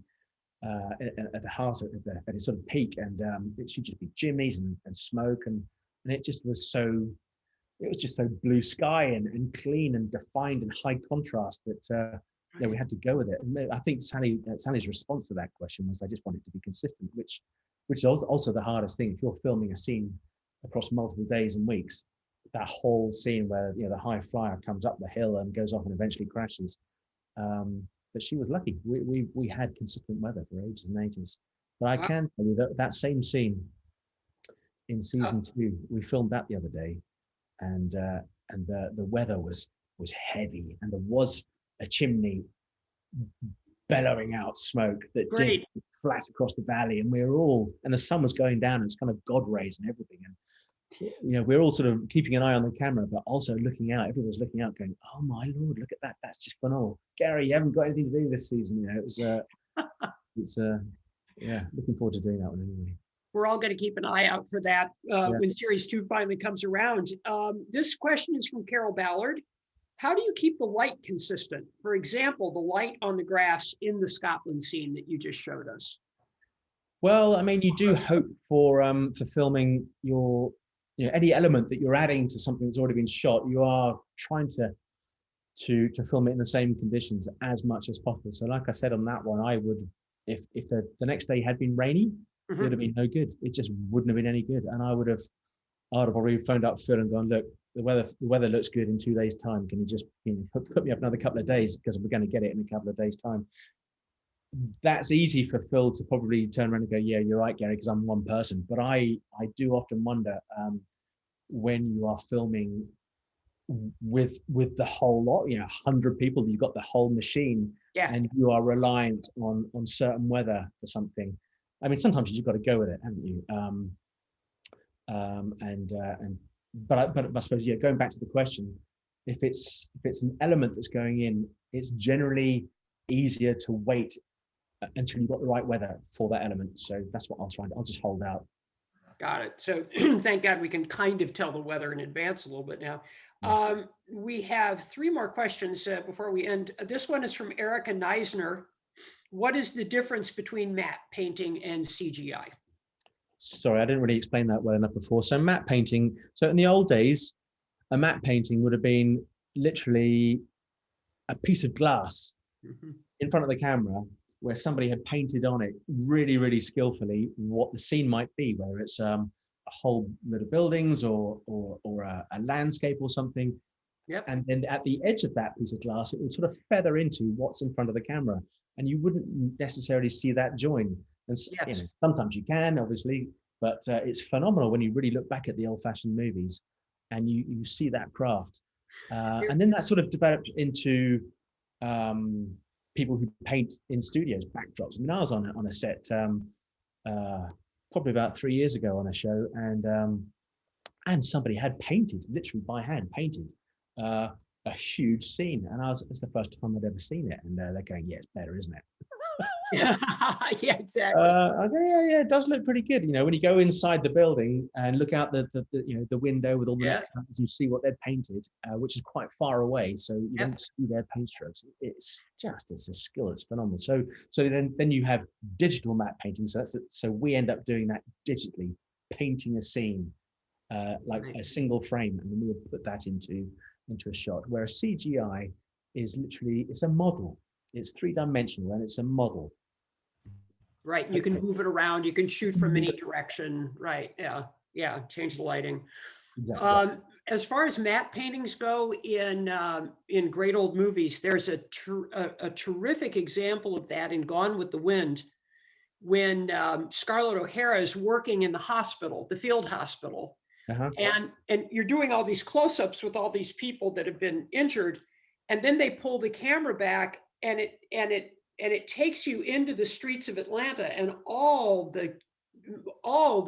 at the heart of at its sort of peak, and it should just be chimneys and smoke, and it just was so. It was just so blue sky and clean and defined and high contrast that we had to go with it. And I think Sally's response to that question was, "I just want it to be consistent," which is also the hardest thing. If you're filming a scene across multiple days and weeks, that whole scene where the high flyer comes up the hill and goes off and eventually crashes. But she was lucky. We had consistent weather for ages and ages. But I can tell you that same scene in season 2, we filmed that the other day. And the weather was heavy, and there was a chimney bellowing out smoke that did flat across the valley, and and the sun was going down, and it's kind of God rays and everything, and we're all sort of keeping an eye on the camera, but also looking out. Everyone's looking out, going, "Oh my Lord, look at that! That's just phenomenal, Gary. You haven't got anything to do this season." It was looking forward to doing that one anyway. We're all going to keep an eye out for that when series 2 finally comes around. This question is from Carol Ballard. How do you keep the light consistent? For example, the light on the grass in the Scotland scene that you just showed us. Well, I mean, you do hope for filming your any element that you're adding to something that's already been shot. You are trying to film it in the same conditions as much as possible. So, like I said on that one, I would, if the next day had been rainy, it would have been no good. It just wouldn't have been any good. And I'd have probably phoned up Phil and gone, "Look, the weather looks good in 2 days' time. Can you just put me up another couple of days because we're going to get it in a couple of days' time?" That's easy for Phil to probably turn around and go, "Yeah, you're right, Gary," because I'm one person. But I do often wonder when you are filming with the whole lot, 100 people, you've got the whole machine, and you are reliant on certain weather for something. I mean, sometimes you've got to go with it, haven't you? But I suppose, going back to the question, if it's an element that's going in, it's generally easier to wait until you've got the right weather for that element. So that's what I'll just hold out. Got it. So thank God we can kind of tell the weather in advance a little bit now. We have 3 more questions before we end. This one is from Erica Neisner. What is the difference between matte painting and CGI? sorry, I didn't really explain that well enough before. So matte painting. So in the old days, a matte painting would have been literally a piece of glass Mhm. in front of the camera where somebody had painted on it really, really skillfully what the scene might be, whether it's a whole lot of buildings or a landscape or something. Yep. And then at the edge of that piece of glass, it would sort of feather into what's in front of the camera, and you wouldn't necessarily see that join. And Yes. sometimes you can, obviously, but it's phenomenal when you really look back at the old-fashioned movies, and you see that craft. And then that sort of developed into um, people who paint in studios, backdrops. I mean, I was on a set uh, probably about 3 years ago on a show, and somebody had painted, literally by hand, painted uh, a huge scene. And it's the first time I'd ever seen it. And they're going, yeah, it's better, isn't it? Yeah, exactly. I go, yeah, yeah, it does look pretty good. When you go inside the building and look out the window with all the Yeah. net curtains, you see what they've painted, which is quite far away, so you Yeah. don't see their paint strokes. It's a skill. It's phenomenal. So then you have digital matte painting. So we end up doing that digitally, painting a scene like Right. a single frame, and then we'll put that into a shot. Whereas CGI is literally, it's a model. It's three-dimensional and it's a model. Right. You can Okay. move it around. You can shoot from any direction. Right. Yeah. Yeah. Change the lighting. Exactly. As far as matte paintings go in great old movies, there's a terrific example of that in Gone with the Wind, when Scarlett O'Hara is working in the hospital, the field hospital, Uh-huh. and you're doing all these close-ups with all these people that have been injured, and then they pull the camera back, and it takes you into the streets of Atlanta and all the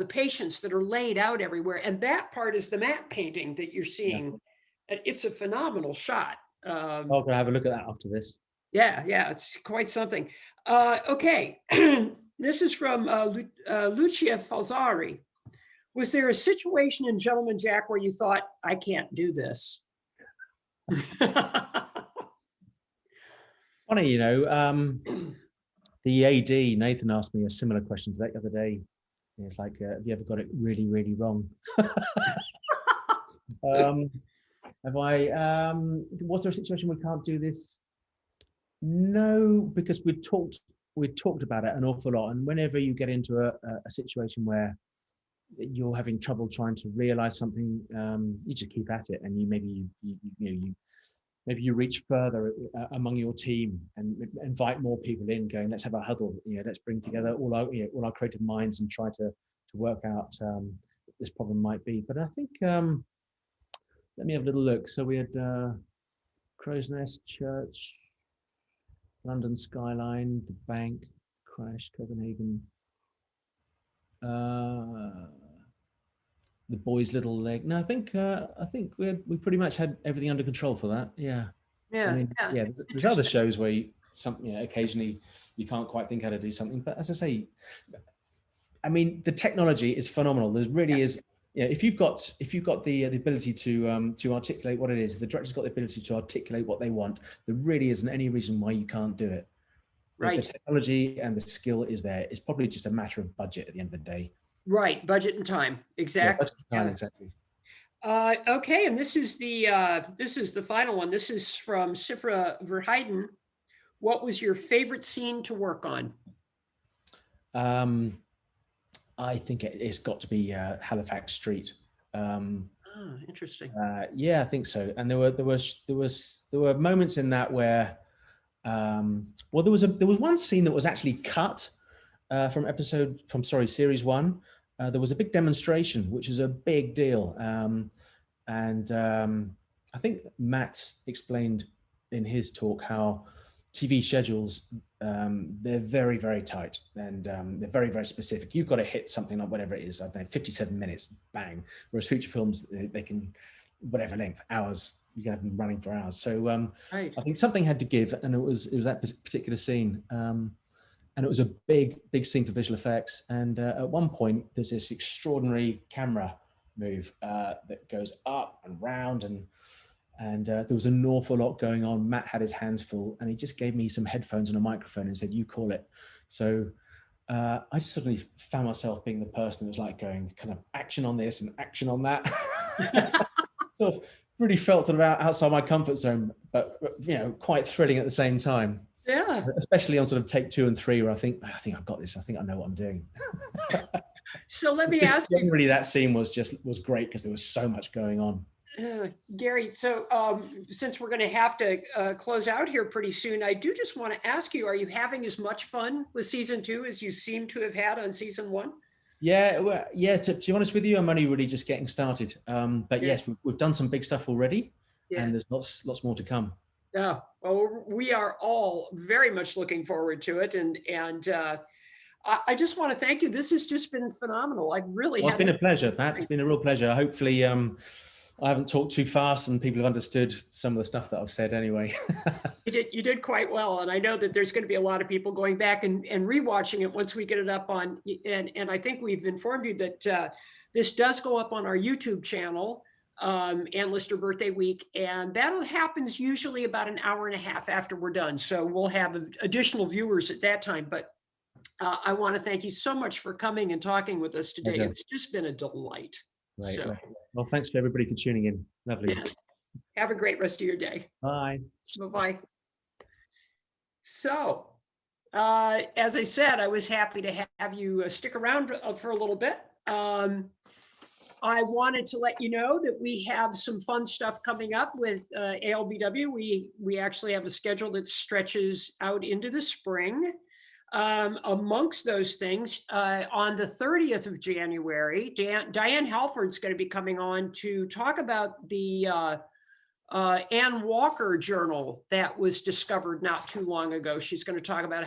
patients that are laid out everywhere, and that part is the matte painting that you're Yeah. seeing. It's a phenomenal shot. Oh, can I have a look at that after this? Yeah, yeah, it's quite something. Okay, this is from Lucia Falzari. Was there a situation in Gentleman Jack where you thought, I can't do this? Funny, the AD, Nathan, asked me a similar question to that the other day. It's like, have you ever got it really, really wrong? um, was there a situation we can't do this? No, because we talked about it an awful lot. And whenever you get into a situation where you're having trouble trying to realize something, you just keep at it, and maybe you reach further among your team and invite more people in, going, let's have a huddle, let's bring together all our creative minds and try to work out what this problem might be. But I think, let me have a little look. So we had Crow's Nest, Church, London Skyline, the Bank, Crash, Copenhagen, the Boy's Little Leg. No, I think we pretty much had everything under control for that. Yeah. I Yeah, mean, yeah, yeah, there's other shows where occasionally you can't quite think how to do something. But as I say, I mean, the technology is phenomenal. There really is. If you've got the ability to articulate what it is, if the director's got the ability to articulate what they want, there really isn't any reason why you can't do it. The right, technology and the skill is there. It's probably just a matter of budget at the end of the day. right. Budget and time, Yeah, exactly. budget and time, Yeah. exactly. Okay, and this is the final one. This is from Sifra Verheiden. What was your favorite scene to work on? I think it's got to be Halifax Street. Interesting. Yeah, I think so. And there were moments in that where, well, there was one scene that was actually cut from series one. There was a big demonstration, which is a big deal. And I think Matt explained in his talk how TV schedules, they're very, very tight, and they're very, very specific. You've got to hit something like whatever it is, I don't know, 57 minutes, bang. Whereas feature films, they can, whatever length, hours, you can have them running for hours. So Right. I think something had to give, and it was that particular scene. And it was a big, big scene for visual effects. And at one point, there's this extraordinary camera move that goes up and round, and there was an awful lot going on. Matt had his hands full, and he just gave me some headphones and a microphone and said, "You call it." So I just suddenly found myself being the person that was like going kind of action on this and action on that. Sort of really felt sort of outside my comfort zone, but quite thrilling at the same time. Yeah. Especially on sort of take 2 and 3, where I think I've got this. I think I know what I'm doing. So let me ask you. Generally, that scene was great because there was so much going on. Gary, so since we're going to have to close out here pretty soon, I do just want to ask you, are you having as much fun with season 2 as you seem to have had on season 1? Yeah, well, yeah. To be honest with you, I'm only really just getting started. But Yeah. yes, we've done some big stuff already, Yeah. and there's lots more to come. Yeah. Well, we are all very much looking forward to it, and I just want to thank you. This has just been phenomenal. I really. Well, it's been a pleasure, Pat. It's been a real pleasure. Hopefully, I haven't talked too fast and people have understood some of the stuff that I've said anyway. You did quite well. And I know that there's going to be a lot of people going back and rewatching it once we get it up on, and I think we've informed you that this does go up on our YouTube channel, Ann Lister Birthday Week, and that happens usually about an hour and a half after we're done. So we'll have additional viewers at that time. But I want to thank you so much for coming and talking with us today. It's just been a delight. Right, so, right. Well, thanks for everybody for tuning in. Lovely. Yeah. Have a great rest of your day. Bye. Bye-bye. So, as I said, I was happy to have you stick around for a little bit. I wanted to let you know that we have some fun stuff coming up with ALBW. We actually have a schedule that stretches out into the spring. Amongst those things, on the 30th of January, Diane Halford's going to be coming on to talk about the Ann Walker journal that was discovered not too long ago. She's going to talk about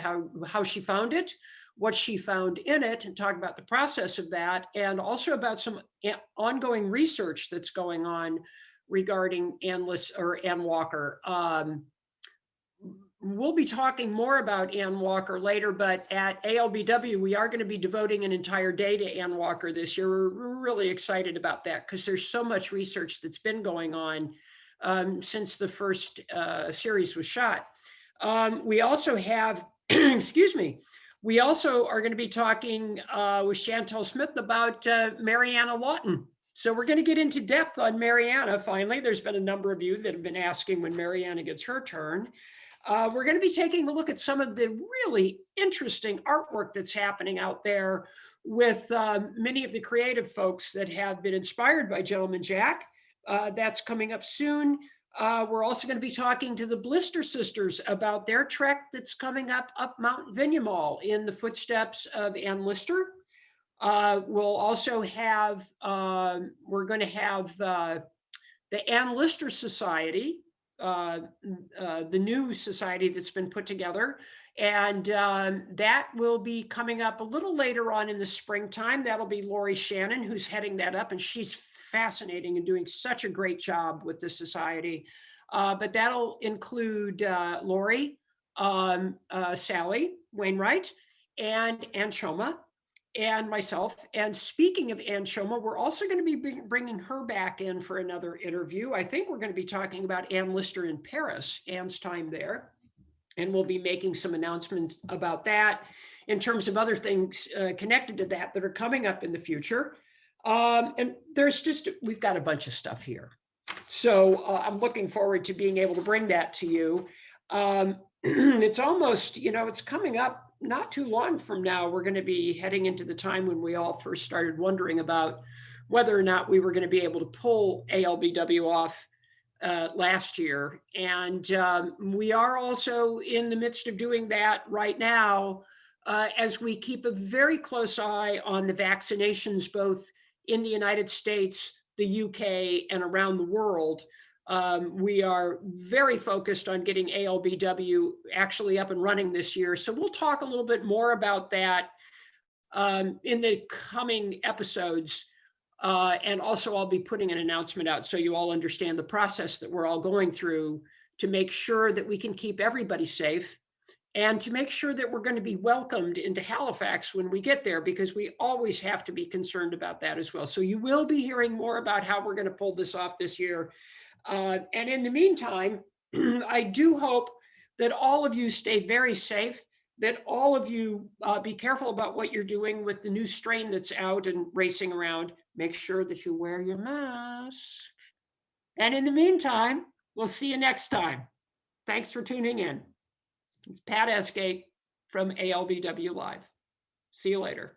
how she found it, what she found in it, and talk about the process of that, and also about some ongoing research that's going on regarding Ann Walker. We'll be talking more about Ann Walker later, but at ALBW, we are going to be devoting an entire day to Ann Walker this year. We're really excited about that because there's so much research that's been going on since the first series was shot. We also have, excuse me, we also are going to be talking with Chantel Smith about Mariana Lawton. So we're going to get into depth on Mariana finally. There's been a number of you that have been asking when Mariana gets her turn. We're going to be taking a look at some of the really interesting artwork that's happening out there with many of the creative folks that have been inspired by Gentleman Jack. That's coming up soon. We're also going to be talking to the Blister Sisters about their trek that's coming up Mount Vignemale in the footsteps of Ann Lister. We'll also have, we're going to have the Ann Lister Society, the new society that's been put together. And that will be coming up a little later on in the springtime. That'll be Lori Shannon, who's heading that up, and she's fascinating and doing such a great job with the society. But that'll include Lori, Sally Wainwright, and Ann Choma, and myself. And speaking of Ann Choma, we're also going to be bringing her back in for another interview. I think we're going to be talking about Ann Lister in Paris, Ann's time there. And we'll be making some announcements about that in terms of other things connected to that are coming up in the future. And we've got a bunch of stuff here. So I'm looking forward to being able to bring that to you. It's almost, it's coming up not too long from now. We're going to be heading into the time when we all first started wondering about whether or not we were going to be able to pull ALBW off last year. And we are also in the midst of doing that right now as we keep a very close eye on the vaccinations, both in the United States, the UK, and around the world. We are very focused on getting ALBW actually up and running this year. So we'll talk a little bit more about that in the coming episodes. And also I'll be putting an announcement out so you all understand the process that we're all going through to make sure that we can keep everybody safe and to make sure that we're going to be welcomed into Halifax when we get there, because we always have to be concerned about that as well. So you will be hearing more about how we're going to pull this off this year. And in the meantime, I do hope that all of you stay very safe, that all of you be careful about what you're doing with the new strain that's out and racing around. Make sure that you wear your mask. And in the meantime, we'll see you next time. Thanks for tuning in. It's Pat Esgate from ALBW Live. See you later.